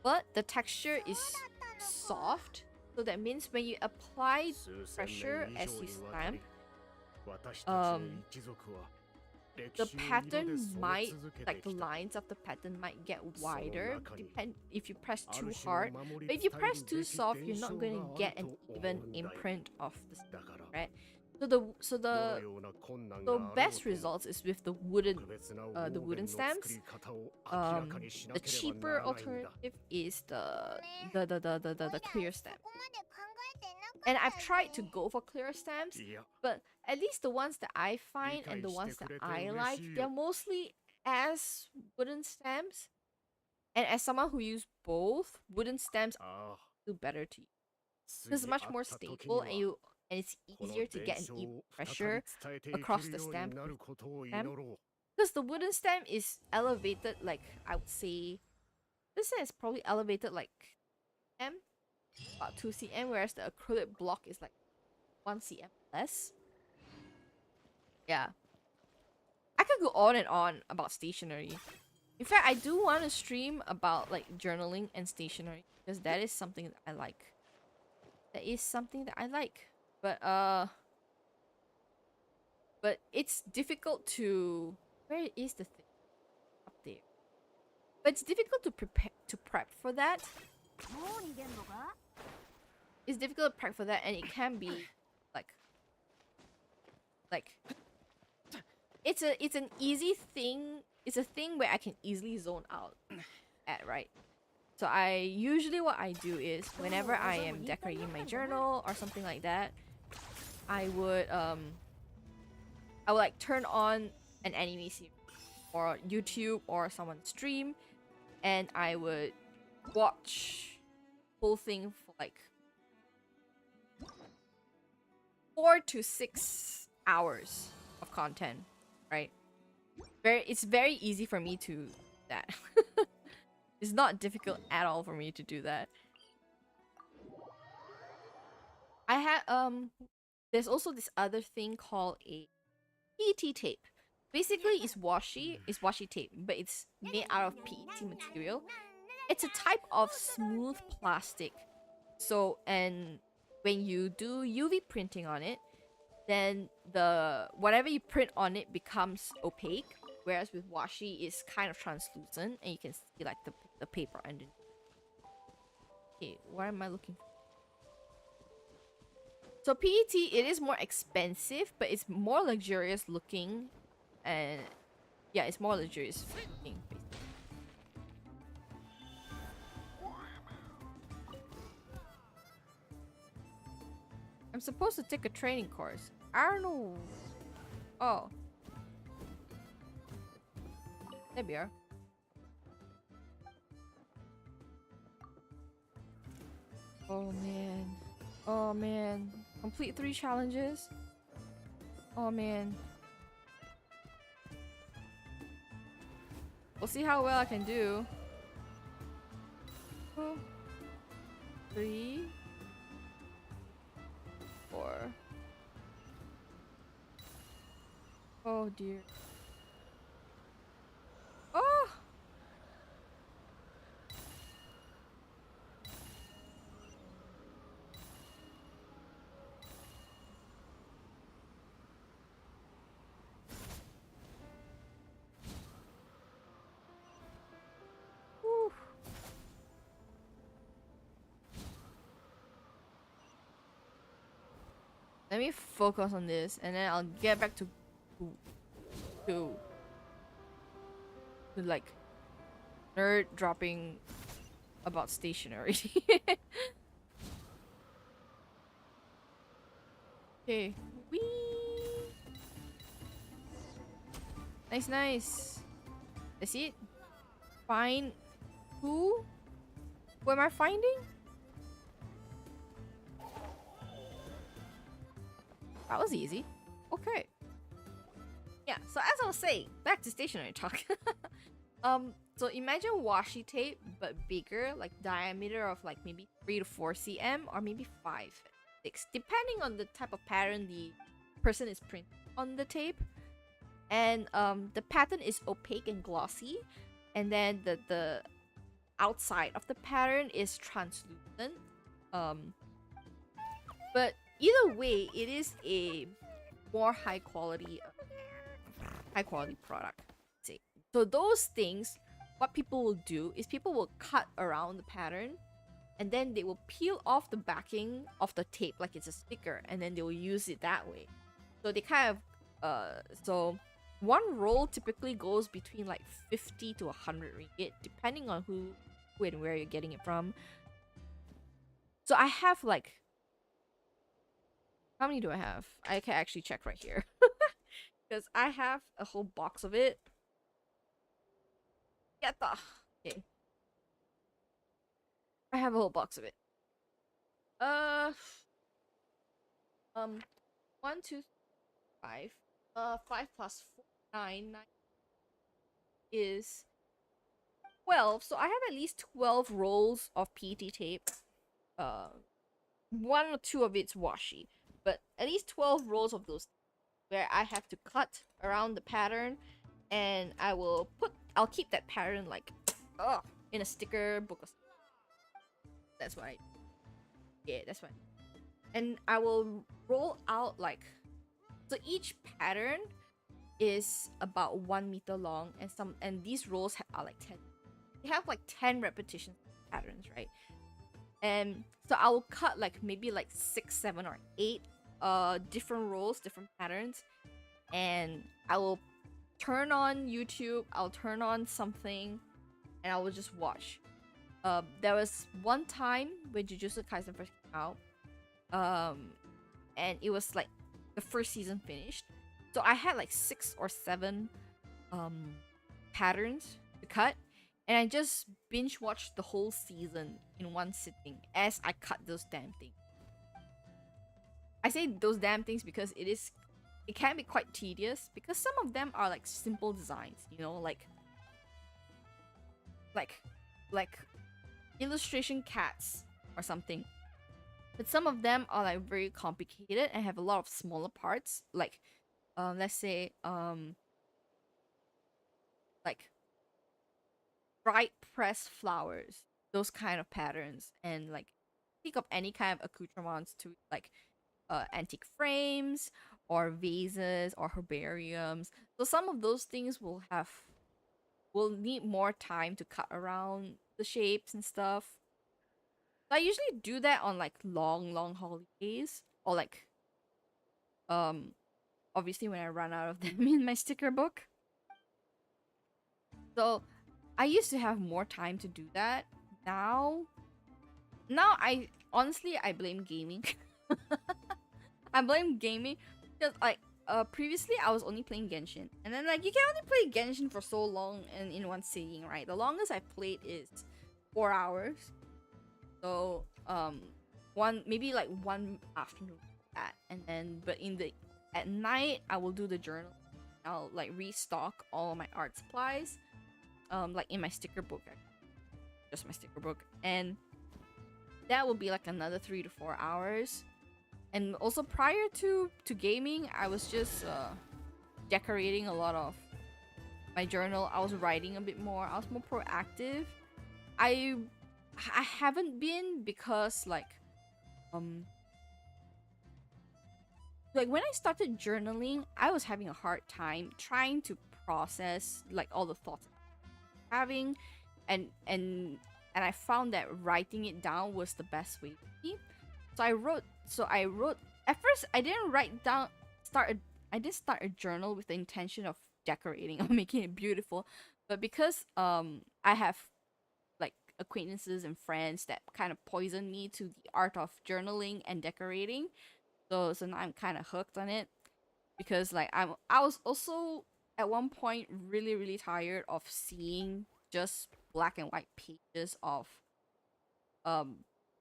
But the texture is soft, so that means when you apply pressure as you stamp, the pattern might, like the lines of the pattern might get wider if you press too hard. But if you press too soft, you're not going to get an even imprint of the stamp, right? So the best results is with the wooden stamps. The cheaper alternative is the clear stamp. And I've tried to go for clear stamps, but at least the ones that I find and the ones that I like, they're mostly as wooden stamps. And as someone who used both, wooden stamps do better to use. It's much more stable, and it's easier to get an even pressure across the stamp. Because the wooden stamp is elevated, like, I would say, this stamp is probably elevated like about 2 cm, whereas the acrylic block is like 1 cm less. Yeah. I could go on and on about stationery. In fact, I do want to stream about like journaling and stationery, because that is something that I like. But it's difficult to... Where is the thing? Up there. But it's difficult to prep for that. It's difficult to prep for that, and it can be like it's an easy thing. It's a thing where I can easily zone out at, right? So what I do is whenever I am decorating my journal or something like that, I would like turn on an anime series or YouTube or someone's stream, and I would watch whole thing for like 4 to 6 hours of content, right? It's very easy for me to do that. It's not difficult at all for me to do that. I had there's also this other thing called a PET tape. Basically, it's washi tape, but it's made out of PET material. It's a type of smooth plastic. So, and when you do UV printing on it, then whatever you print on it becomes opaque. Whereas with washi, it's kind of translucent, and you can see like the paper underneath. Okay, what am I looking for? So PET, it is more expensive, but it's more luxurious looking, and yeah, it's more luxurious looking. Basically. I'm supposed to take a training course. I don't know. Oh. There we are. Oh man. Oh man. Complete 3 challenges. Oh man. We'll see how well I can do. 2, 3, 4. Oh dear. Oh! Whew. Let me focus on this, and then I'll get back to like nerd dropping about stationery. Okay. Whee! Nice, nice. That's it. Find who? Who am I finding? That was easy. Okay. Yeah, so as I was saying, back to stationery talk. So imagine washi tape, but bigger, like diameter of like maybe 3 to 4 cm, or maybe 5, 6, depending on the type of pattern the person is printing on the tape. And the pattern is opaque and glossy, and then the outside of the pattern is translucent. But either way, it is a more high quality product. See, so those things, what people will do is people will cut around the pattern, and then they will peel off the backing of the tape like it's a sticker, and then they will use it that way. So they kind of so one roll typically goes between like 50 to 100 ringgit, depending on who and where you're getting it from. So I have like, how many do I have? I can actually check right here. Because I have a whole box of it. Yatta! Okay. I have a whole box of it. 1, 2, 5. 5 plus 4, 9. 9 is 12. So I have at least 12 rolls of PET tape. 1 or 2 of it's washi. But at least 12 rolls of those where I have to cut around the pattern, and I'll keep that pattern like in a sticker book. That's why. Yeah, that's why. And I will roll out like, so each pattern is about 1 meter long, and these rolls are like 10. They have like 10 repetition patterns, right? And so I will cut like maybe like 6, 7, or 8 different rolls, different patterns, and I will turn on YouTube, I'll turn on something, and I will just watch. There was one time when Jujutsu Kaisen first came out, and it was like the first season finished, so I had like 6 or 7 patterns to cut, and I just binge watched the whole season in one sitting as I cut those damn things. I say those damn things because it can be quite tedious because some of them are like simple designs, you know, like like illustration cats or something. But some of them are like very complicated and have a lot of smaller parts, like let's say like bright pressed flowers, those kind of patterns, and like think of any kind of accoutrements to like antique frames or vases or herbariums. So some of those things will need more time to cut around the shapes and stuff. So I usually do that on like long holidays, or like obviously when I run out of them in my sticker book. So I used to have more time to do that. Now I honestly I blame gaming. I blame gaming because like previously I was only playing Genshin, and then like you can only play Genshin for so long and in one sitting, right? The longest I played is 4 hours. So one maybe like one afternoon that, and then but at night I will do the journal. I'll like restock all of my art supplies, like in my sticker book, just my sticker book, and that will be like another 3 to 4 hours. And also prior to gaming, I was just decorating a lot of my journal. I was writing a bit more. I was more proactive. I haven't been because like when I started journaling, I was having a hard time trying to process like all the thoughts I'm having, and I found that writing it down was the best way for me. So I wrote at first I didn't write down I didn't start a journal with the intention of decorating or making it beautiful, but because I have like acquaintances and friends that kind of poisoned me to the art of journaling and decorating. So now I'm kind of hooked on it because like I was also at one point really tired of seeing just black and white pages of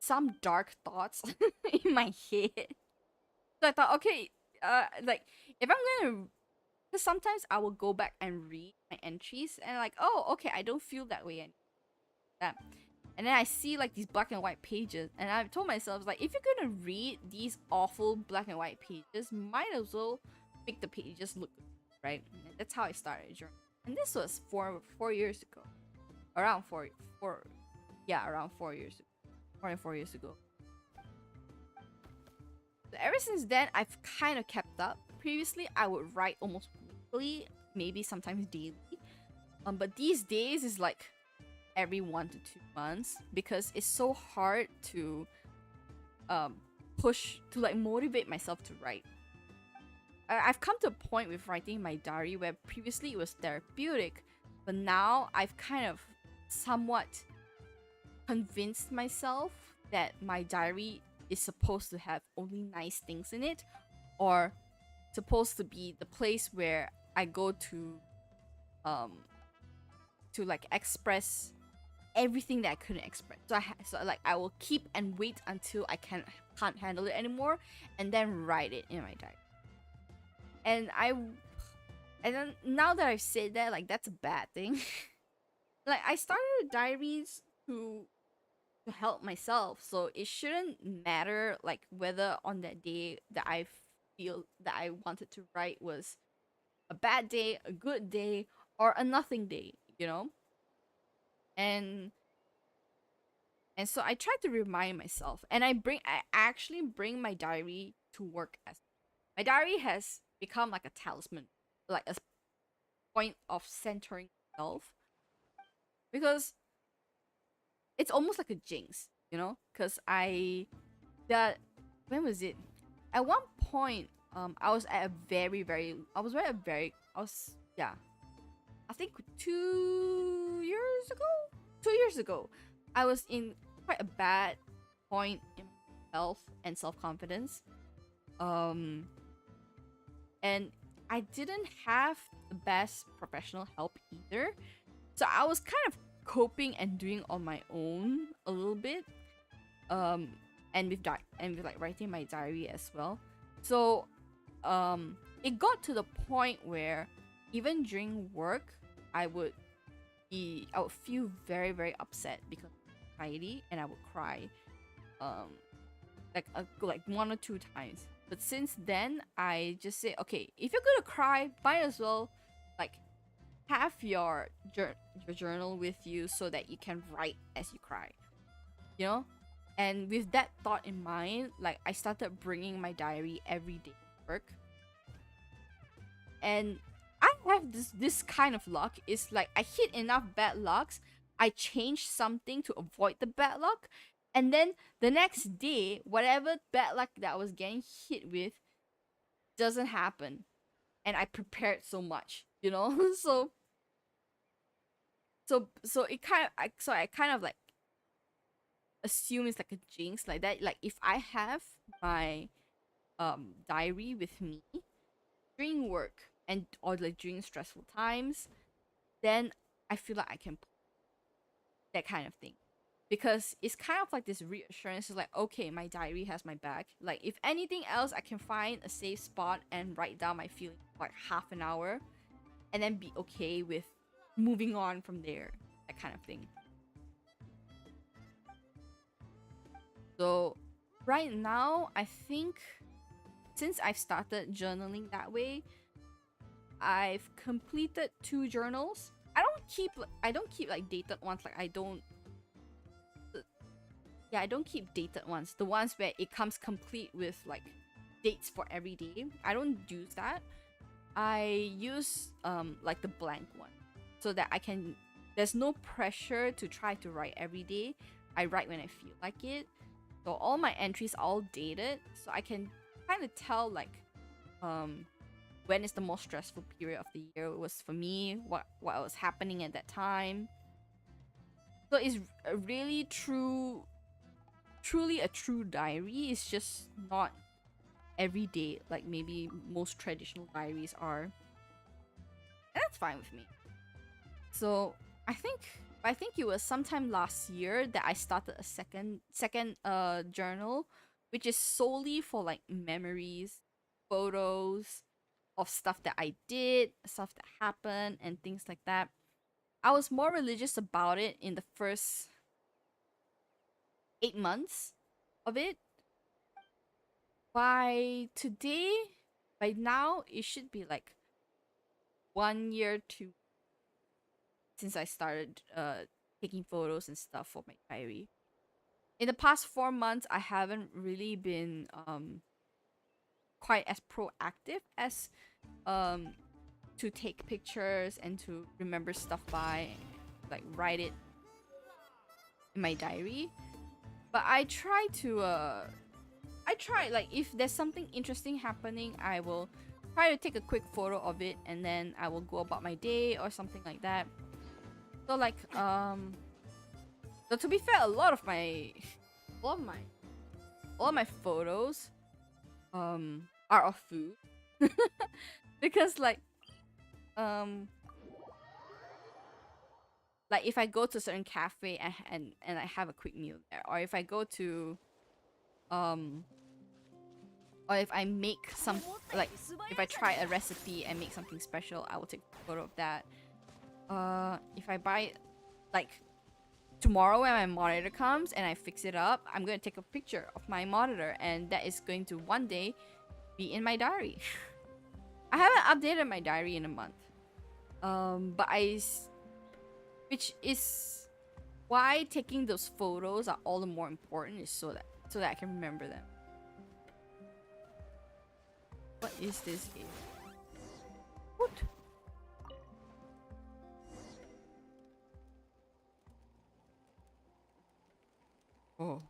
some dark thoughts in my head. So I thought, okay, like if I'm gonna, because sometimes I will go back and read my entries and like, oh, okay, I don't feel that way anymore. And then I see like these black and white pages, and I told myself like, if you're gonna read these awful black and white pages, might as well make the pages look good, right? And that's how I started journaling. And this was 4 years ago, around around 4 years ago. More than 4 years ago. So ever since then, I've kind of kept up. Previously, I would write almost weekly, maybe sometimes daily. But these days is like every 1 to 2 months because it's so hard to push to like motivate myself to write. I've come to a point with writing my diary where previously it was therapeutic, but now I've kind of somewhat convinced myself that my diary is supposed to have only nice things in it, or supposed to be the place where I go to like express everything that I couldn't express. So like I will keep and wait until I can't handle it anymore, and then write it in my diary. And then now that I've said that, like that's a bad thing. Like I started diaries to help myself, so it shouldn't matter like whether on that day that I feel that I wanted to write was a bad day, a good day, or a nothing day, you know. And so I try to remind myself, and I actually bring my diary to work. As my diary has become like a talisman, like a point of centering myself, because it's almost like a jinx, you know? Because when was it? At one point, I was at a I think 2 years ago? 2 years ago, I was in quite a bad point in health and self-confidence. Um, and I didn't have the best professional help either. So I was kind of coping and doing on my own a little bit. Um, and with like writing my diary as well. So it got to the point where even during work, I would feel very very upset because of anxiety, and I would cry. Um, like 1 or 2 times. But since then, I just say, okay, if you're gonna cry, might as well like have your journal with you so that you can write as you cry. You know, and with that thought in mind, like I started bringing my diary every day to work, and I have this kind of luck. It's like I hit enough bad lucks, I change something to avoid the bad luck, and then the next day, whatever bad luck that I was getting hit with doesn't happen, and I prepared so much, you know. So it kind of I kind of like assume it's like a jinx like that. Like if I have my diary with me during work and or like during stressful times, then I feel like I can that kind of thing. Because it's kind of like this reassurance. It's like, okay, my diary has my back. Like, if anything else, I can find a safe spot and write down my feelings for like half an hour and then be okay with moving on from there. That kind of thing. So, right now, I think since I've started journaling that way, I've completed 2 journals. I don't keep like dated ones. Like I don't keep dated ones. The ones where it comes complete with like dates for every day. I don't use that. I use like the blank one so that I can there's no pressure to try to write every day. I write when I feel like it. So all my entries are all dated, so I can kind of tell like when is the most stressful period of the year it was for me, what was happening at that time. So it's a really truly a true diary. It's just not every day like maybe most traditional diaries are. And that's fine with me. So I think it was sometime last year that I started a second journal, which is solely for like memories, photos of stuff that I did, stuff that happened, and things like that. I was more religious about it in the first 8 months of it. By today, by now, it should be like 1 year to since I started taking photos and stuff for my diary. In the past 4 months, I haven't really been quite as proactive as um to take pictures and to remember stuff by like write it in my diary. But I try like if there's something interesting happening, I will try to take a quick photo of it and then I will go about my day or something like that. So like so to be fair, a lot of my all of my photos are of food. Because um like if I go to a certain cafe and I have a quick meal there, or if I go to um or if I make some like if I try a recipe and make something special, I will take a photo of that. If I buy like tomorrow when my monitor comes and I fix it up, I'm gonna take a picture of my monitor, and that is going to one day be in my diary. I haven't updated my diary in a month. Which is why taking those photos are all the more important, is so that I can remember them. What is this game? What? Oh.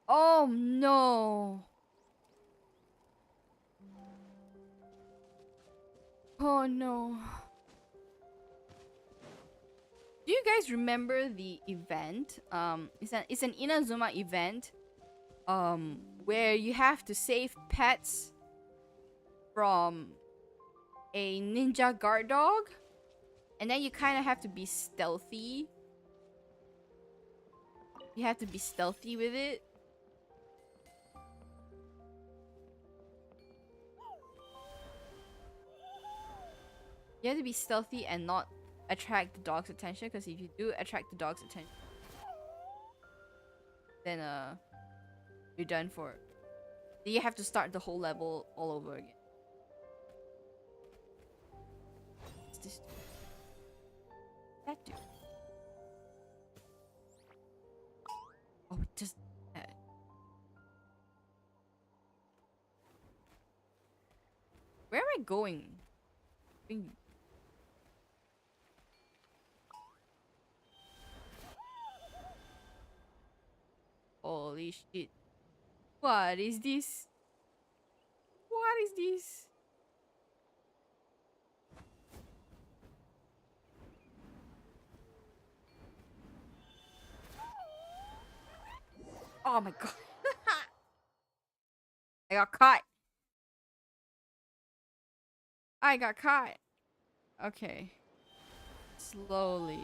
Oh no. Oh no. Do you guys remember the event? It's an Inazuma event. Where you have to save pets from a ninja guard dog, and then you kind of have to be stealthy. You have to be stealthy with it. You have to be stealthy and not attract the dog's attention, because if you do attract the dog's attention, then you're done for. You have to start the whole level all over again. What's this? That dude. Oh, just that. Where am I going? Holy shit. What is this? What is this? Oh my god. I got caught. I got caught. Okay. Slowly.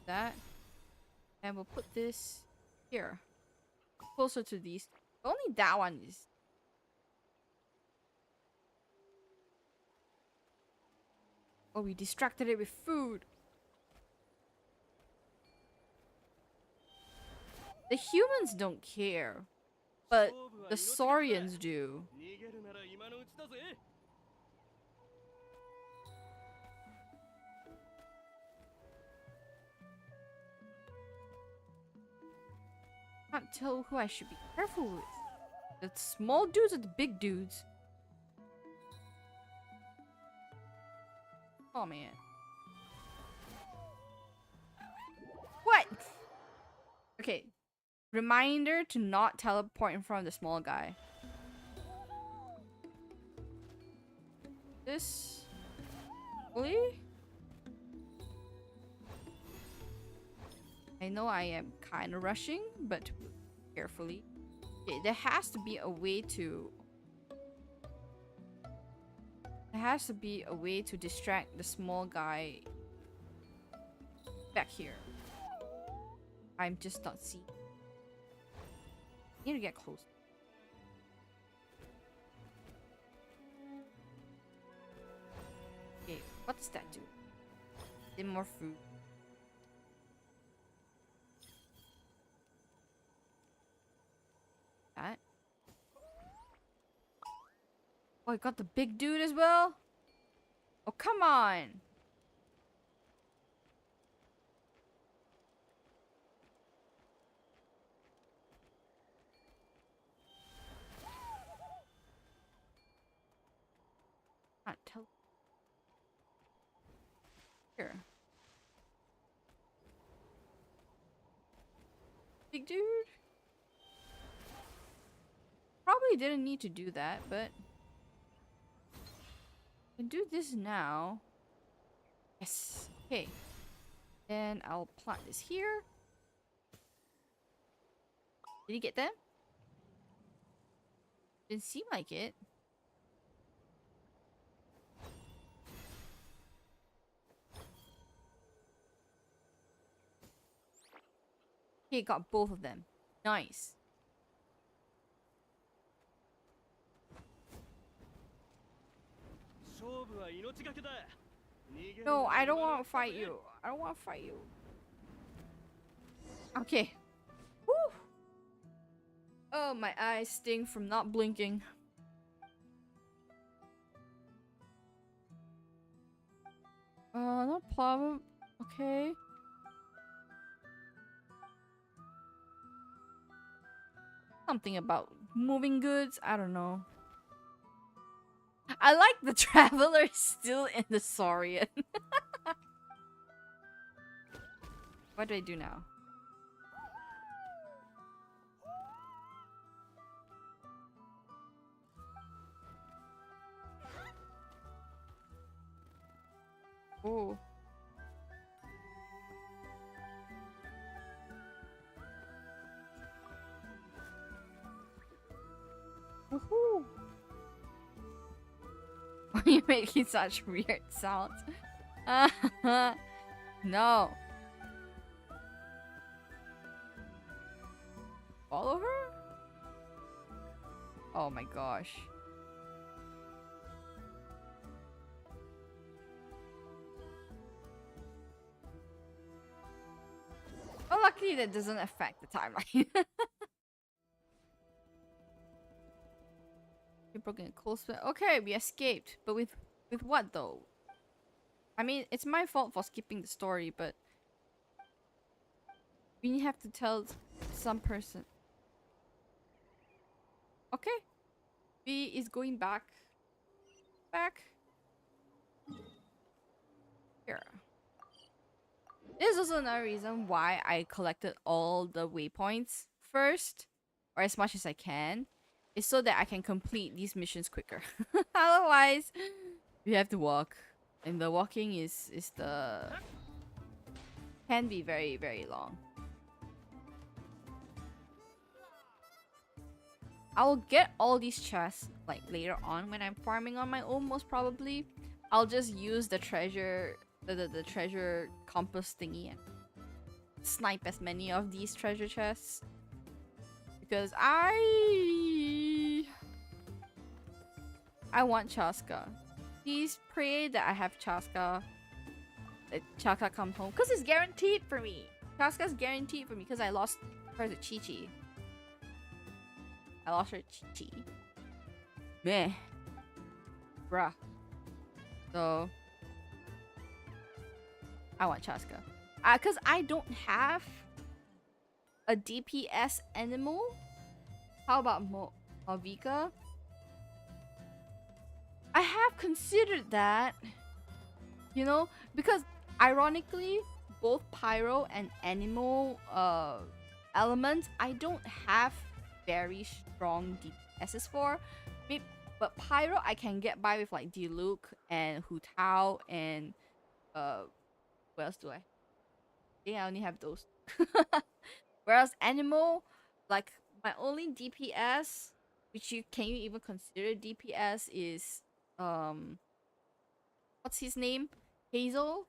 That. And we'll put this here. Closer to these. Only that one is. Oh, we distracted it with food. The humans don't care, but the Saurians do. Can't tell who I should be careful with. The small dudes or the big dudes? Oh man. What? Okay. Reminder to not teleport in front of the small guy. This... Really? I know I am kind of rushing, but carefully. Okay, there has to be a way to... There has to be a way to distract the small guy back here. I'm just not seeing. I need to get close. Okay, what does that do? Get more food. That. Oh, I got the big dude as well? Oh, come on! Can't tell. Here. Big dude? Probably didn't need to do that, but... I can do this now. Yes. Okay. Then I'll plant this here. Did he get them? Didn't seem like it. Okay, got both of them. Nice. No, I don't want to fight you. I don't want to fight you. Okay. Woo! Oh, my eyes sting from not blinking. No problem. Okay. Something about moving goods. I don't know. I like the traveler still in the Saurian. What do I do now? Oh. Woohoo! Why are you making such weird sounds? No. Follow her? Oh my gosh. Well, luckily that doesn't affect the timeline. We broken a cold sweat. Okay, we escaped. But with what though? I mean, it's my fault for skipping the story, but we have to tell some person. Okay. V is going back. Back. Here. This is also another reason why I collected all the waypoints first, or as much as I can, is so that I can complete these missions quicker. Otherwise, you have to walk, and the walking is can be very, very long. I will get all these chests like later on when I'm farming on my own, most probably. I'll just use the treasure the treasure compass thingy and snipe as many of these treasure chests. Because I want Chaska. Please pray that I have Chaska. That Chaska comes home. Because it's guaranteed for me. Chaska's guaranteed for me because I lost her to Chi-Chi. I lost her to Chi-Chi. Meh. Bruh. So I want Chaska. Because I don't have a DPS animal. How about Malvika? I have considered that. You know, because ironically, both pyro and animal elements, I don't have very strong DPSs for. But pyro, I can get by with like Diluc and Hu Tao and what else do I? I only have those. Whereas animal, like my only DPS, which can you even consider DPS is what's his name? Hazel.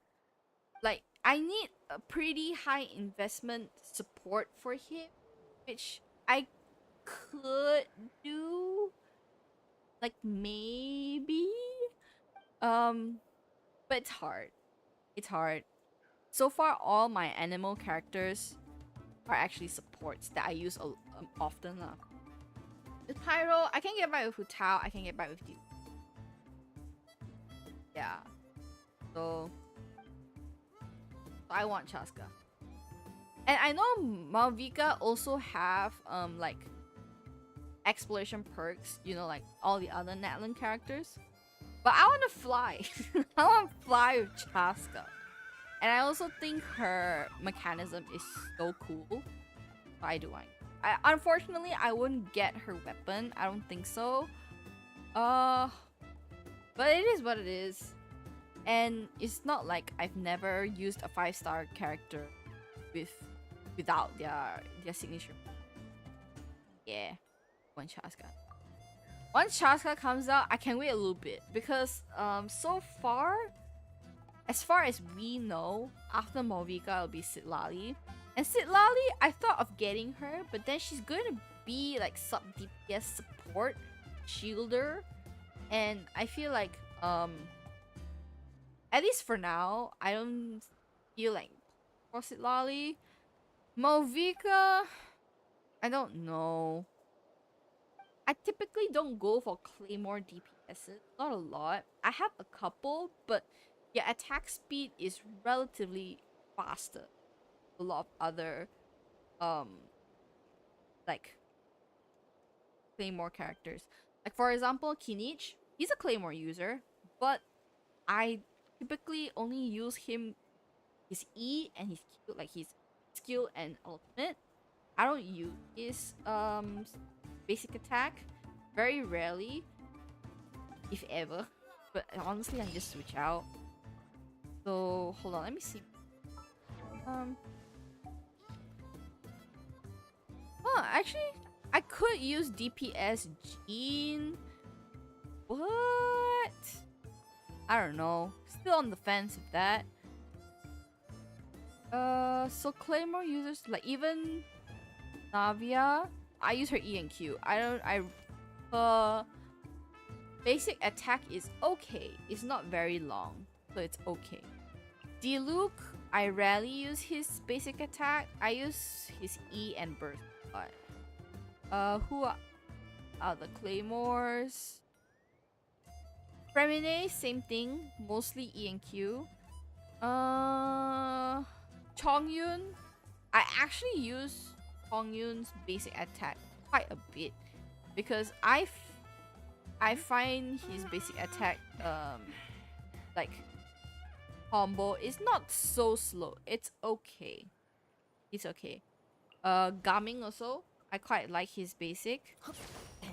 Like I need a pretty high investment support for him, which I could do. Like maybe. But it's hard. It's hard. So far, all my animal characters are actually supports that I use often. With Pyro, I can get by with Hu Tao, I can get by with you. Yeah. So I want Chaska. And I know Malvika also have like exploration perks, you know, like all the other Natlan characters. But I want to fly. I want to fly with Chaska. And I also think her mechanism is so cool. So I do want. Unfortunately, I wouldn't get her weapon. I don't think so. But it is what it is. And it's not like I've never used a 5-star character without their signature. Yeah. One Chaska. Once Chaska comes out, I can wait a little bit. Because so far, as far as we know, after Malvika it'll be Citlali. And Citlali, I thought of getting her, but then she's going to be like sub DPS support, shielder. And I feel like, at least for now, I don't feel like for Citlali. Malvika, I don't know. I typically don't go for Claymore DPSs, not a lot. I have a couple, but yeah, attack speed is relatively faster. A lot of other, like Claymore characters. Like for example, Kinich, he's a Claymore user, but I typically only use his E and his Q, like his skill and ultimate. I don't use his basic attack very rarely, if ever. But honestly, I just switch out. So hold on, let me see. Oh, actually, I could use DPS Gene. What? I don't know. Still on the fence with that. So Claymore users, like even Navia, I use her E and Q. Basic attack is okay. It's not very long, so it's okay. Diluc, I rarely use his basic attack. I use his E and burst. Who are the Claymores? Fremine, same thing. Mostly E and Q. Chongyun, I actually use Chongyun's basic attack quite a bit because I find his basic attack like combo is not so slow. It's okay. It's okay. Gaming also, I quite like his basic.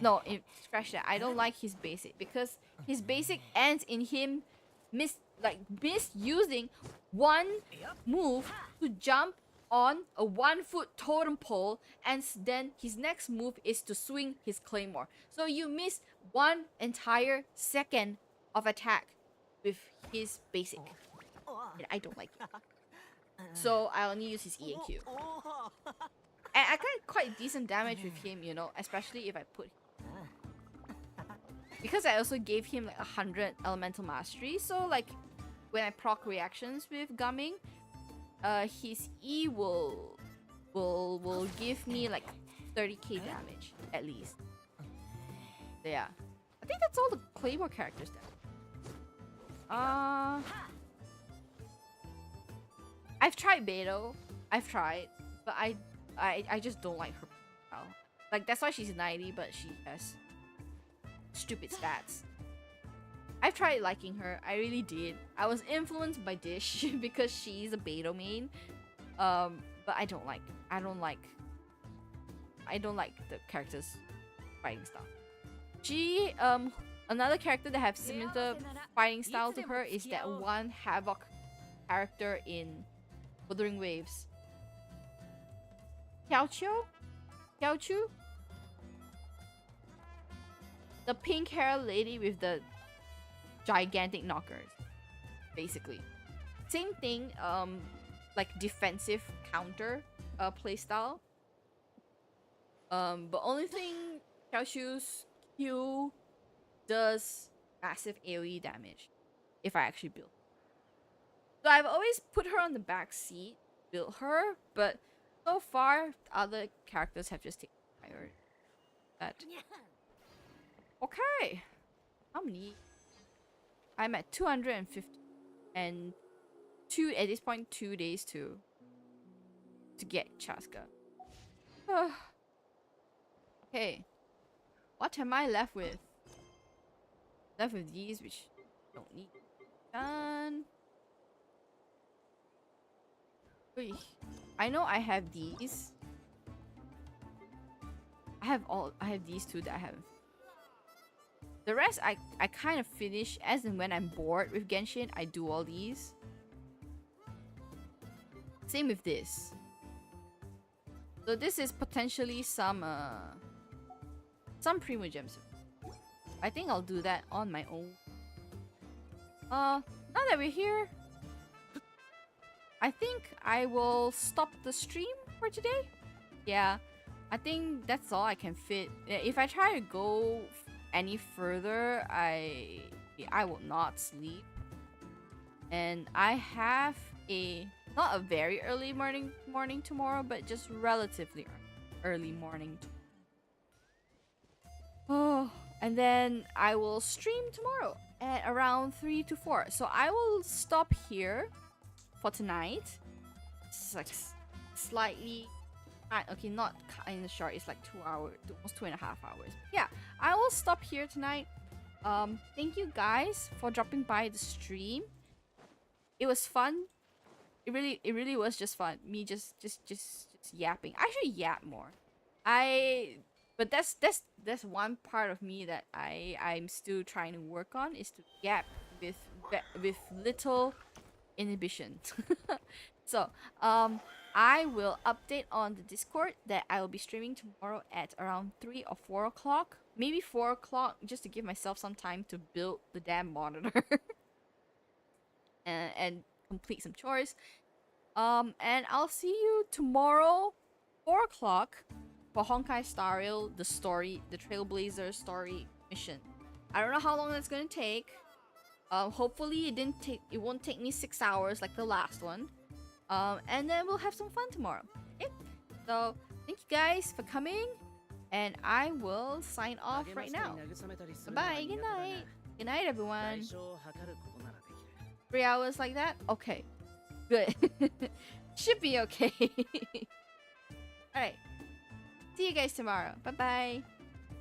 No, scratch that. I don't like his basic because his basic ends in him misusing one move to jump on a 1 foot totem pole, and then his next move is to swing his claymore. So you miss 1 entire second of attack with his basic. And I don't like it. So I only use his E and Q. And I got quite decent damage with him, you know, especially if I put... Because I also gave him like 100 elemental mastery, so like when I proc reactions with Gumming, his E will give me like 30k damage at least. So yeah, I think that's all the Claymore characters then. I've tried Beto. I've tried, but I just don't like her style. Like that's why she's 90, but she has stupid stats. I've tried liking her. I really did. I was influenced by Dish because she's a Beto main. But I don't like the character's fighting style. She another character that have similar fighting style to her is that one Havoc character in Wuthering Waves. Xiaochu? The pink hair lady with the gigantic knockers, basically. Same thing, like defensive counter playstyle. But only thing Xiaochu's Q does massive AoE damage if I actually build. So I've always put her on the back seat, built her, but so far other characters have just taken priority. Okay, how many? I'm at 250 and at this point 2 days to get Chaska. Okay, what am I left with? Left with these which don't need done. Wait, I know I have these. I have these two that I haven't. The rest I kind of finish as and when I'm bored with Genshin. I do all these. Same with this. So this is potentially some Primogems. I think I'll do that on my own. Now that we're here, I think I will stop the stream for today. Yeah, I think that's all I can fit. If I try to go any further, I will not sleep. And I have not a very early morning tomorrow, but just relatively early morning. Oh, and then I will stream tomorrow at around 3 to 4. So I will stop here for tonight. It's like slightly, okay, not kind of short. It's like 2 hours, almost 2.5 hours. Yeah, I will stop here tonight. Thank you guys for dropping by the stream. It was fun. It really was just fun. Me just yapping. I should yap more. But that's one part of me that I'm still trying to work on, is to yap with little inhibition. So, I will update on the Discord that I will be streaming tomorrow at around 3 or 4 o'clock. Maybe 4 o'clock, just to give myself some time to build the damn monitor. and complete some chores. And I'll see you tomorrow, 4 o'clock, for Honkai Star Rail, the story, the Trailblazer story mission. I don't know how long that's gonna take. Hopefully it won't take me 6 hours like the last one. And then we'll have some fun tomorrow. Okay? So thank you guys for coming, and I will sign off right now. Bye. Good night. Good night, everyone. 3 hours like that? Okay. Good. Should be okay. Alright. See you guys tomorrow. Bye bye.